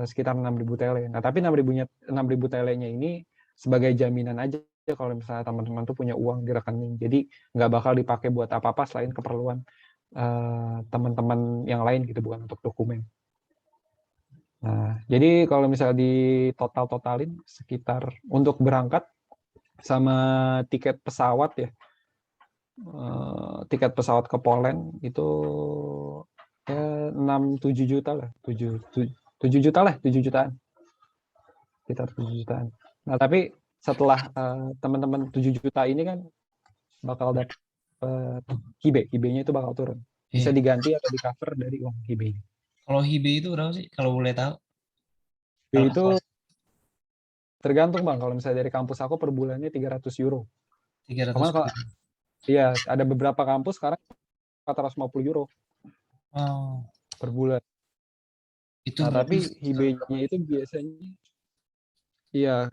sekitar 6.000 TL. Nah, tapi 6.000 TL-nya ini sebagai jaminan aja kalau misalnya teman-teman tuh punya uang di rekening. Jadi nggak bakal dipakai buat apa-apa selain keperluan teman-teman yang lain gitu, bukan untuk dokumen. Nah, jadi kalau misalnya di totalin sekitar untuk berangkat sama tiket pesawat ya, tiket pesawat ke Poland itu ya 6-7 juta lah, 7 juta lah, 7 jutaan, sekitar 7 jutaan. Nah, tapi setelah teman-teman 7 juta ini kan bakal dapat HIBE-nya itu bakal turun. Bisa Iya. diganti atau di cover dari uang HIBE ini. Kalau HIBE itu berapa sih? Kalau boleh tahu? HIBE Kalau itu tergantung Bang, kalau misalnya dari kampus aku per bulannya 300 euro. 300 Cuman kalau euro. iya, ada beberapa kampus sekarang 450 euro Oh, per bulan. itu Nah, berarti tapi HIBE-nya itu biasanya iya,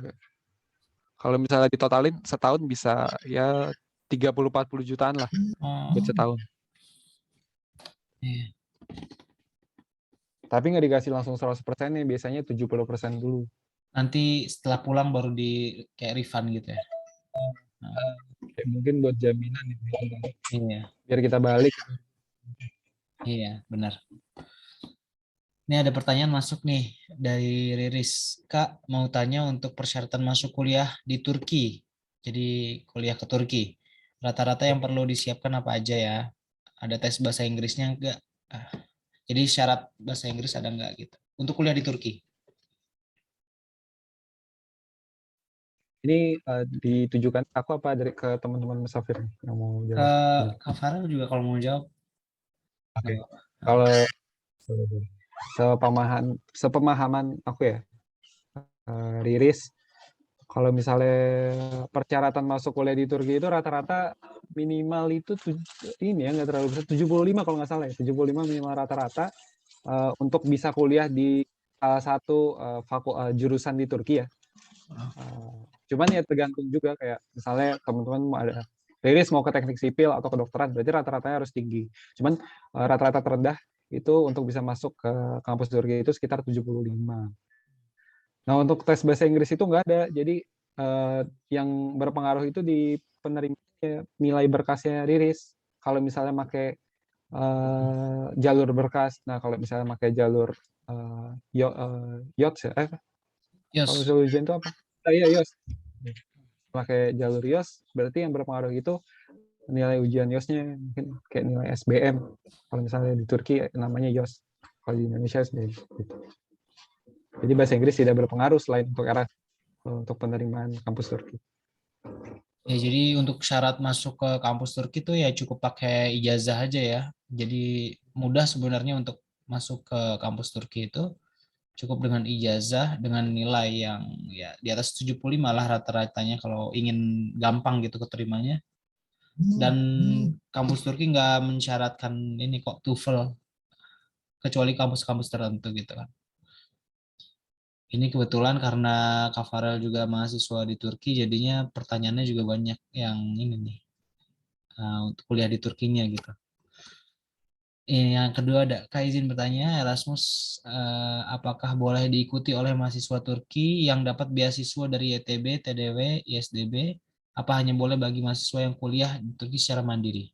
kalau misalnya ditotalin setahun bisa ya 30-40 jutaan lah buat oh, setahun. iya. Tapi nggak dikasih langsung 100% nih, biasanya 70% dulu. Nanti setelah pulang baru di kayak refund gitu ya. Nah, Kayak mungkin buat jaminan gitu, iya, biar kita balik. iya, benar. Ini ada pertanyaan masuk nih dari Riris. Kak, mau tanya untuk persyaratan masuk kuliah di Turki. Jadi kuliah ke Turki. Rata-rata yang perlu disiapkan apa aja ya? Ada tes bahasa Inggrisnya enggak? Ah, jadi syarat bahasa Inggris ada enggak gitu? Untuk kuliah di Turki. Ini ditujukan aku apa dari ke teman-teman Musafir yang mau Ke jawab? Kak Farel juga kalau mau jawab. Oke. Nggak apa-apa. Ah, Kalau sepemahaman aku ya, Riris, kalau misalnya persyaratan masuk kuliah di Turki itu rata-rata minimal itu ini ya nggak terlalu besar, 75 kalau nggak salah ya, 75 minimal rata-rata untuk bisa kuliah di salah satu jurusan di Turki ya. Cuman ya tergantung juga, kayak misalnya teman-teman mau ada Riris mau ke teknik sipil atau kedokteran, berarti rata-ratanya harus tinggi. Cuman rata-rata terendah itu untuk bisa masuk ke kampus Turki itu sekitar 75. Nah, untuk tes bahasa Inggris itu nggak ada. Jadi yang berpengaruh itu di penerimanya, nilai berkasnya Riris. Kalau misalnya pakai jalur berkas, nah kalau misalnya pakai jalur YOTS ya, kalau Yos. misalnya ujian itu apa? Iya, YOS. Pakai jalur YOS, berarti yang berpengaruh itu nilai ujian YOS-nya, mungkin kayak nilai SBM. Kalau misalnya di Turki namanya YOS. Kalau di Indonesia SBM. Gitu. Jadi bahasa Inggris tidak berpengaruh selain untuk penerimaan kampus Turki. Ya, jadi untuk syarat masuk ke kampus Turki itu ya cukup pakai ijazah aja ya. Jadi mudah sebenarnya untuk masuk ke kampus Turki itu cukup dengan ijazah dengan nilai yang ya di atas 75 lah rata-ratanya kalau ingin gampang gitu keterimanya. Dan kampus Turki nggak mensyaratkan ini kok TOEFL kecuali kampus-kampus tertentu gitu kan. Ini kebetulan karena Kak Farel juga mahasiswa di Turki jadinya pertanyaannya juga banyak yang ini nih untuk kuliah di Turkinya gitu. Yang kedua ada Kak izin bertanya, Erasmus apakah boleh diikuti oleh mahasiswa Turki yang dapat beasiswa dari YTB, TDW, ISDB? Apa hanya boleh bagi mahasiswa yang kuliah di Turki secara mandiri?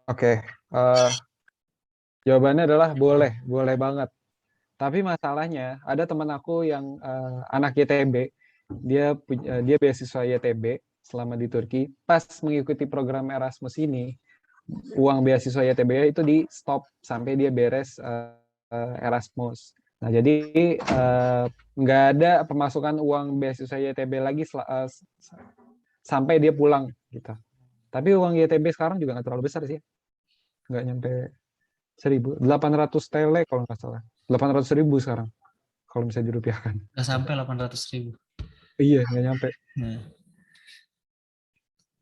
Oke, jawabannya adalah boleh, boleh banget. Tapi masalahnya ada teman aku yang anak YTB, dia beasiswa YTB selama di Turki. Pas mengikuti program Erasmus ini, uang beasiswa YTB itu di stop sampai dia beres Erasmus. Nah, jadi nggak ada pemasukan uang beasiswa YTB lagi sampai dia pulang gitu. Tapi uang YTB sekarang juga nggak terlalu besar sih, nggak nyampe 1.800 tele kalau nggak salah. 800.000 sekarang kalau bisa dirupiahkan. Nggak sampai 800.000. Iya, nggak nyampe. Nah,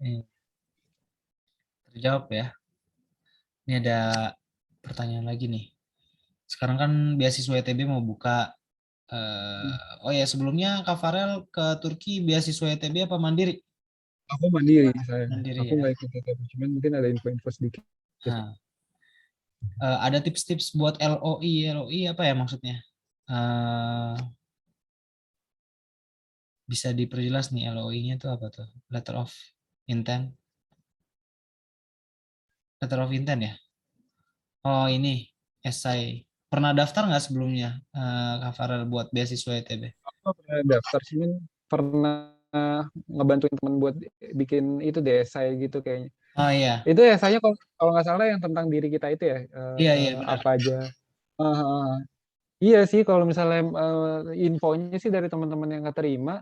ini terjawab ya. Ini ada pertanyaan lagi nih. Sekarang kan beasiswa YTB mau buka. Oh ya, sebelumnya Kak Farel ke Turki beasiswa YTB apa mandiri? Aku mandiri saya. Mandiri Aku ya. nggak ikut TTP, cuman mungkin ada info-info sedikit. Nah, ada tips-tips buat LOI. LOI apa ya maksudnya? Eh, bisa diperjelas nih LOI-nya itu apa tuh? Letter of intent. Letter of intent ya? Oh ini esai. Pernah daftar nggak sebelumnya Kak Farel buat beasiswa ITB? Aku pernah daftar, cuman pernah ngebantuin temen buat bikin itu deh, esai gitu kayaknya. Oh iya, Itu esainya kalau kalau nggak salah yang tentang diri kita itu ya, iya benar. apa aja. Ah, iya sih, kalau misalnya infonya sih dari teman-teman yang keterima,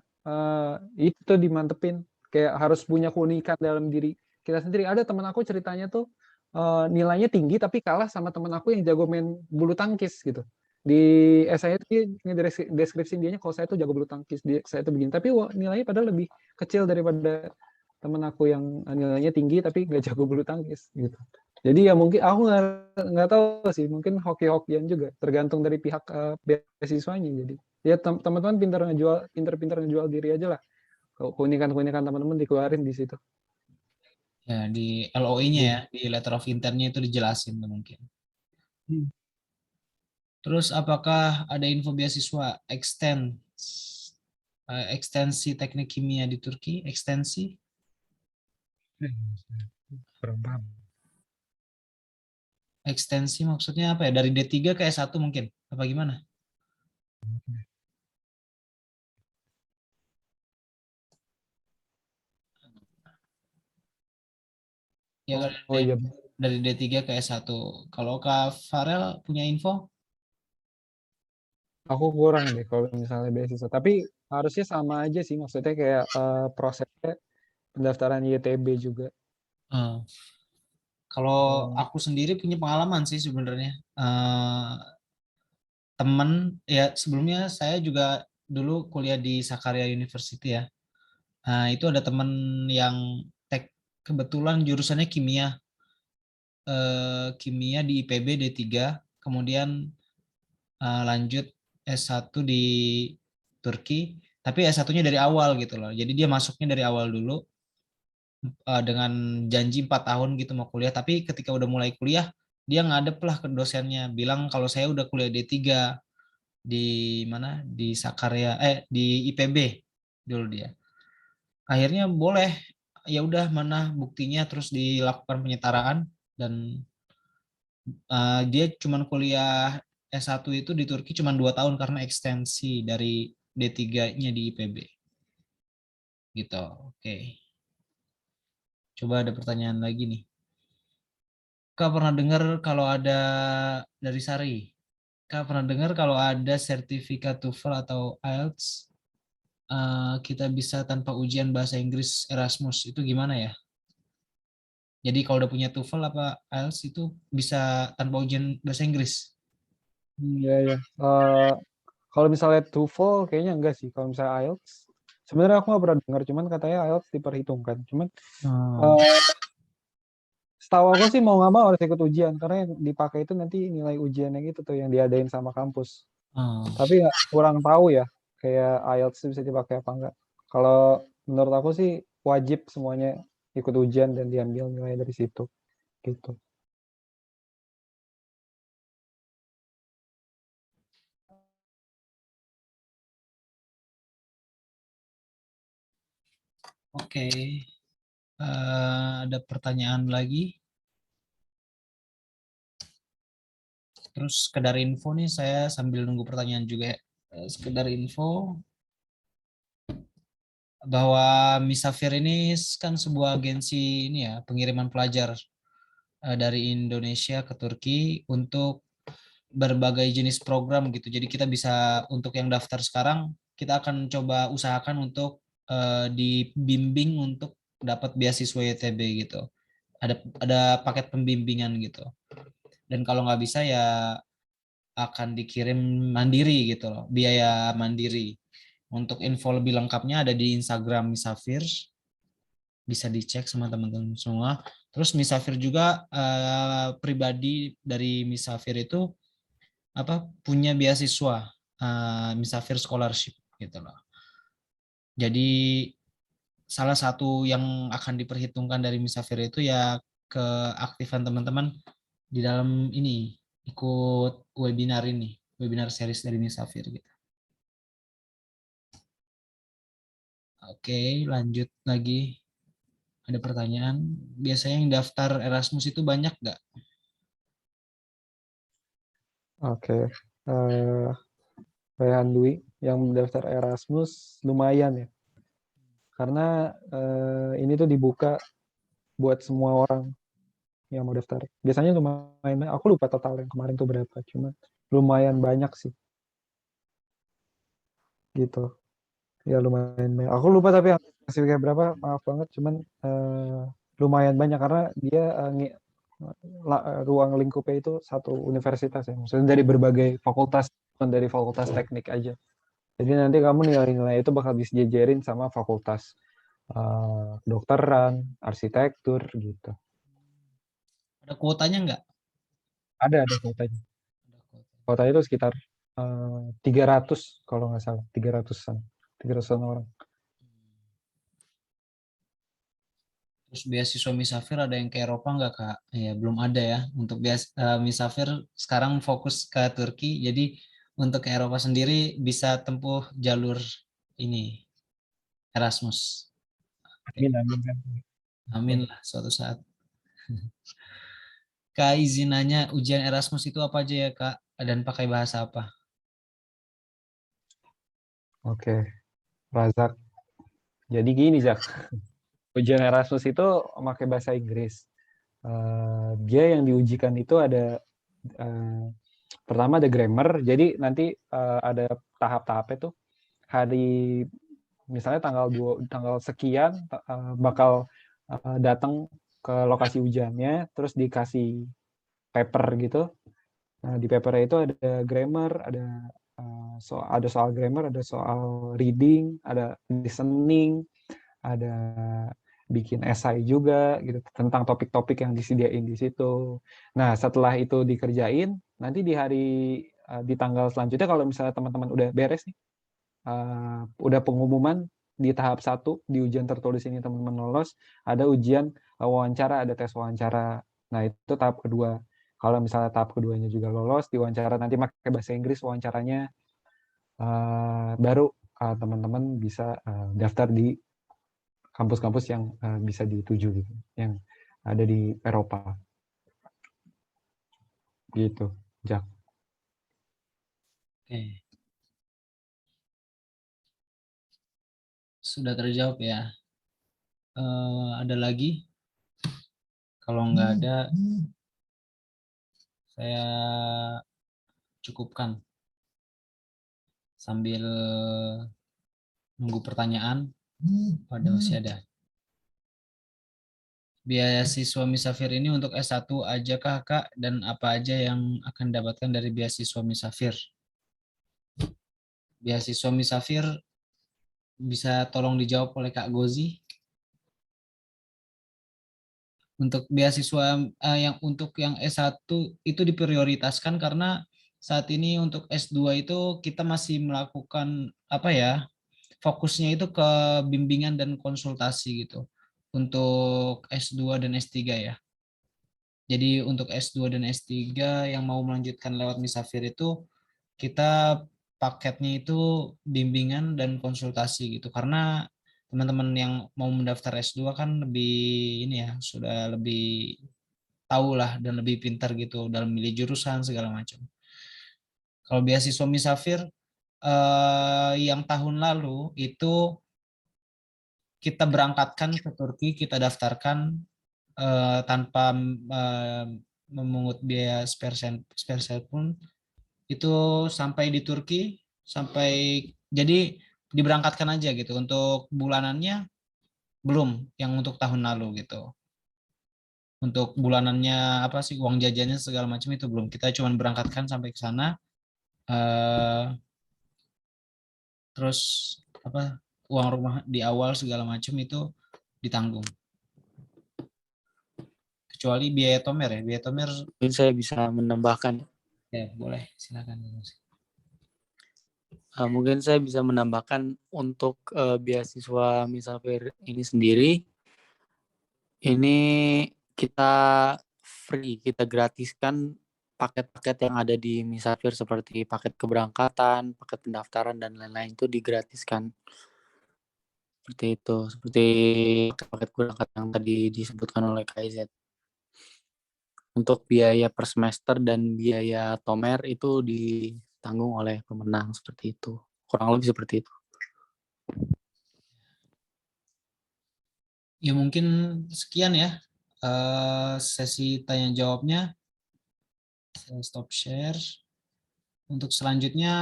itu dimantepin. Kayak harus punya keunikan dalam diri kita sendiri. Ada teman aku ceritanya tuh nilainya tinggi tapi kalah sama teman aku yang jago main bulu tangkis gitu. Di saya itu dia deskripsi dianya, kalau saya tuh jago bulu tangkis, saya tuh begini. Tapi nilainya padahal lebih kecil daripada teman aku yang nilainya tinggi tapi nggak jago bulu tangkis gitu. Jadi ya mungkin aku nggak tahu sih, mungkin hoki-hokian juga, tergantung dari pihak beasiswanya. Jadi ya teman-teman pintar-pintar ngejual diri aja lah. Keunikan-keunikan teman-teman dikeluarin di situ. Ya di LOI-nya ya, Gitu. di letter of intent-nya itu dijelasin tuh mungkin. Hmm. Terus apakah ada info beasiswa ekstensi teknik kimia di Turki? Ekstensi? Kurang paham. Ekstensi maksudnya apa ya? Dari D3 ke S1 mungkin? Apa gimana? Ya Oh, kan oh iya, dari D3 ke S1. Kalau Kak Farel punya info? aku kurang deh kalau misalnya beasiswa. Tapi harusnya sama aja sih, maksudnya kayak prosesnya pendaftaran YTB juga. Eh, Kalau Oh, aku sendiri punya pengalaman sih sebenarnya. Temen ya sebelumnya saya juga dulu kuliah di Sakarya University ya. Nah, itu ada temen yang tek kebetulan jurusannya kimia, kimia di IPB D3, kemudian lanjut S1 di Turki, tapi S1-nya dari awal gitu loh. Jadi dia masuknya dari awal dulu dengan janji 4 tahun gitu mau kuliah, tapi ketika udah mulai kuliah dia ngadep lah ke dosennya bilang kalau saya udah kuliah D3 di mana di Sakarya di IPB dulu dia. Akhirnya boleh, ya udah mana buktinya, terus dilakukan penyetaraan dan dia cuman kuliah S1 itu di Turki cuma 2 tahun karena ekstensi dari D3-nya di IPB gitu. Oke, coba ada pertanyaan lagi nih. Kak pernah dengar kalau ada dari Sari? Kak pernah dengar kalau ada sertifikat TOEFL atau IELTS kita bisa tanpa ujian bahasa Inggris Erasmus itu gimana ya? Jadi kalau udah punya TOEFL apa IELTS itu bisa tanpa ujian bahasa Inggris? iya ya. Kalau misalnya TOEFL kayaknya enggak sih. Kalau misalnya IELTS, sebenarnya aku nggak pernah dengar, cuman katanya IELTS diperhitungkan. Cuman Hmm. eh, setahu aku sih mau nggak mau harus ikut ujian, karena yang dipakai itu nanti nilai ujiannya gitu tuh yang diadain sama kampus. Hmm. Tapi ya, kurang tahu ya, kayak IELTS bisa dipakai apa enggak. Kalau menurut aku sih wajib semuanya ikut ujian dan diambil nilai dari situ gitu. Oke, ada pertanyaan lagi. Terus sekedar info nih, saya sambil nunggu pertanyaan juga ya. Sekedar info bahwa Misafir ini kan sebuah agensi ini ya, pengiriman pelajar dari Indonesia ke Turki untuk berbagai jenis program gitu. Jadi kita bisa untuk yang daftar sekarang, kita akan coba usahakan untuk dibimbing untuk dapat beasiswa YTB gitu. Ada paket pembimbingan gitu. Dan kalau nggak bisa ya akan dikirim mandiri gitu loh, biaya mandiri. Untuk info lebih lengkapnya ada di Instagram Misafir, bisa dicek sama teman-teman semua. Terus Misafir juga pribadi dari Misafir itu apa punya beasiswa Misafir Scholarship gitu loh. Jadi salah satu yang akan diperhitungkan dari Misafir itu ya keaktifan teman-teman di dalam ini ikut webinar ini, webinar series dari Misafir gitu. Oke, lanjut lagi. Ada pertanyaan. Biasanya yang daftar Erasmus itu banyak nggak? Oke. Eh, Rehan Dwi yang mendaftar Erasmus lumayan ya. Karena ini tuh dibuka buat semua orang yang mau daftar. Biasanya lumayan, aku lupa total yang kemarin tuh berapa, cuma lumayan banyak sih. Gitu. Ya lumayan banyak. Aku lupa tapi masih kayak berapa, maaf banget, cuman lumayan banyak karena dia ruang lingkupnya itu satu universitas ya. Maksudnya dari berbagai fakultas, bukan dari fakultas teknik aja. Jadi nanti kamu nilai-nilai itu bakal disejajarin sama fakultas kedokteran, arsitektur gitu. Ada kuotanya nggak? Ada kuotanya. Kuotanya itu sekitar 300 kalau nggak salah, 300-an orang. Terus beasiswa Misafir ada yang ke Eropa nggak, Kak? Ya, belum ada ya. Untuk Misafir sekarang fokus ke Turki. Jadi untuk ke Eropa sendiri bisa tempuh jalur ini, Erasmus. Amin, amin kan. Amin lah suatu saat. Kak, izinannya ujian Erasmus itu apa aja ya, Kak? Dan pakai bahasa apa? Oke, Razak. Jadi gini, Zak. Ujian Erasmus itu pakai bahasa Inggris. Dia yang diujikan itu ada pertama ada grammar. Jadi nanti ada tahap-tahapnya tuh. Hari misalnya tanggal sekian bakal datang ke lokasi ujiannya, terus dikasih paper gitu. Nah, di paper itu ada grammar, ada soal grammar, ada soal reading, ada listening, ada bikin esai juga gitu tentang topik-topik yang disediain di situ. Nah, setelah itu dikerjain, nanti di tanggal selanjutnya kalau misalnya teman-teman udah beres nih, udah pengumuman di tahap 1 di ujian tertulis ini teman-teman lolos, ada ujian wawancara, ada tes wawancara. Nah, itu tahap kedua. Kalau misalnya tahap keduanya juga lolos, diwawancara nanti pakai bahasa Inggris wawancaranya, baru teman-teman bisa daftar di kampus-kampus yang bisa dituju gitu, yang ada di Eropa. Gitu, Jak. Oke. Sudah terjawab ya. Ada lagi? Kalau nggak ada, saya cukupkan sambil nunggu pertanyaan. Pada masih ada. Beasiswa Misafir ini untuk S1 aja kah, Kak? Dan apa aja yang akan dapatkan dari beasiswa Misafir? Beasiswa Misafir bisa tolong dijawab oleh Kak Gozi? Untuk beasiswa yang untuk yang S1 itu diprioritaskan karena saat ini untuk S2 itu kita masih melakukan apa ya? Fokusnya itu ke bimbingan dan konsultasi gitu. Untuk S2 dan S3 ya. Jadi untuk S2 dan S3 yang mau melanjutkan lewat Misafir itu kita paketnya itu bimbingan dan konsultasi gitu. Karena teman-teman yang mau mendaftar S2 kan lebih ini ya, sudah lebih tahu lah dan lebih pintar gitu dalam milih jurusan segala macam. Kalau beasiswa Misafir yang tahun lalu itu kita berangkatkan ke Turki, kita daftarkan tanpa memungut biaya spare pun itu sampai di Turki sampai jadi diberangkatkan aja gitu untuk bulanannya belum yang untuk tahun lalu gitu untuk bulanannya apa sih uang jajannya segala macam itu belum kita cuma berangkatkan sampai ke sana eh, terus apa uang rumah di awal segala macam itu ditanggung kecuali biaya tomer ya biaya tomer Mungkin saya bisa menambahkan. ya boleh silakan. Mungkin saya bisa menambahkan untuk beasiswa Misafir ini sendiri, ini kita free, kita gratiskan paket-paket yang ada di Misafir seperti paket keberangkatan, paket pendaftaran dan lain-lain itu digratiskan. Seperti itu, seperti paket berangkat yang tadi disebutkan oleh KZ. Untuk biaya per semester dan biaya tomer itu ditanggung oleh pemenang seperti itu. Kurang lebih seperti itu. Ya mungkin sekian ya sesi tanya jawabnya. Saya stop share. Untuk selanjutnya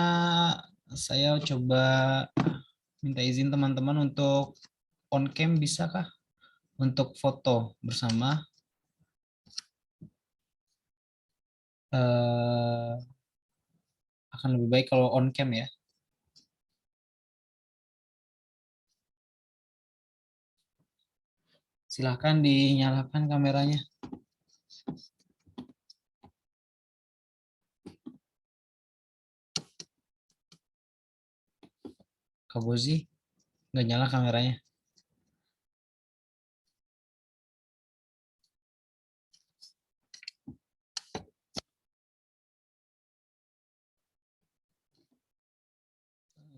saya coba minta izin teman-teman untuk on cam, bisakah untuk foto bersama? Akan lebih baik kalau on cam ya. Silahkan dinyalakan kameranya. Kak Bozi, nggak nyala kameranya.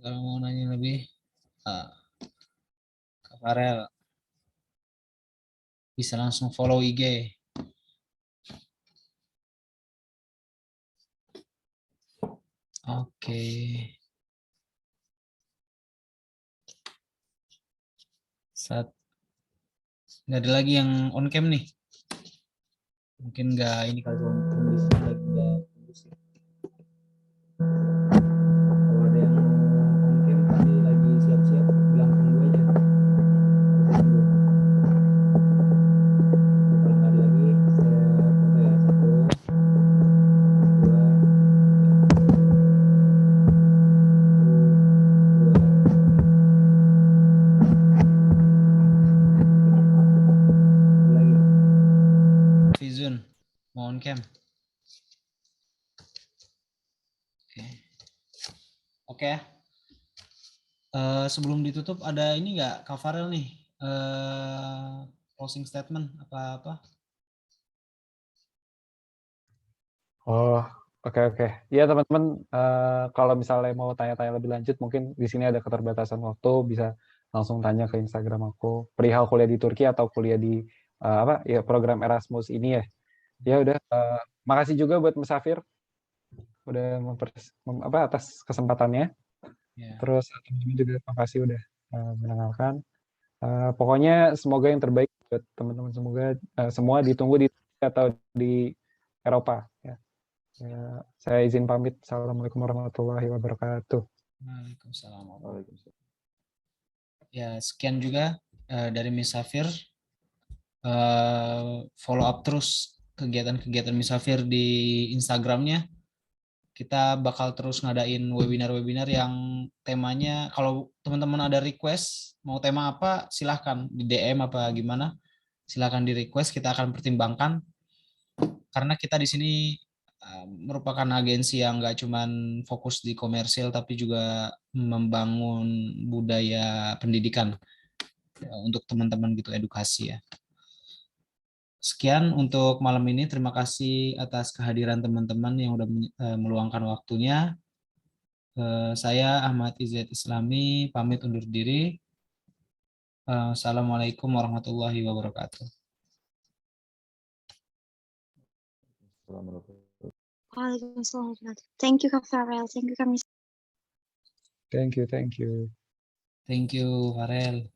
Kalau mau nanya lebih, Kak Farel bisa langsung follow IG. Oke. Saat nggak ada lagi yang on cam nih. Mungkin nggak ini kalau kondisinya lagi nggak kondusif. Kalau ada yang on cam tadi lagi siap-siap, bilang tunggu aja. Kalau nggak ada lagi, saya foto ya. 1, 2, 3. Fizun, mau on cam. Oke. Sebelum ditutup ada ini nggak Kak Farel nih, closing statement apa-apa? Oh, oke oke. Ya teman-teman, kalau misalnya mau tanya-tanya lebih lanjut, mungkin di sini ada keterbatasan waktu, bisa langsung tanya ke Instagram aku. Perihal kuliah di Turki atau kuliah di program Erasmus ini ya. Ya udah, makasih juga buat Musafir udah atas kesempatannya. Ya. Terus teman-teman juga makasih udah mendengarkan. Pokoknya semoga yang terbaik buat teman-teman, semoga semua ditunggu di atau di Eropa ya. Saya izin pamit. Assalamualaikum warahmatullahi wabarakatuh. Waalaikumsalam. Ya, sekian juga dari Misafir. Follow up terus kegiatan-kegiatan Misafir di Instagramnya. Kita bakal terus ngadain webinar-webinar yang temanya, kalau teman-teman ada request mau tema apa, silahkan di DM apa gimana, silahkan di request, kita akan pertimbangkan. Karena kita di sini merupakan agensi yang nggak cuman fokus di komersil, tapi juga membangun budaya pendidikan untuk teman-teman gitu, edukasi ya. Sekian untuk malam ini. Terima kasih atas kehadiran teman-teman yang udah meluangkan waktunya. Saya Ahmad Izzat Islami pamit undur diri. Assalamualaikum warahmatullahi wabarakatuh. Waalaikumsalam. Thank you, Kak Farel. Thank you, Kak Miss. Thank you. Thank you, Farel.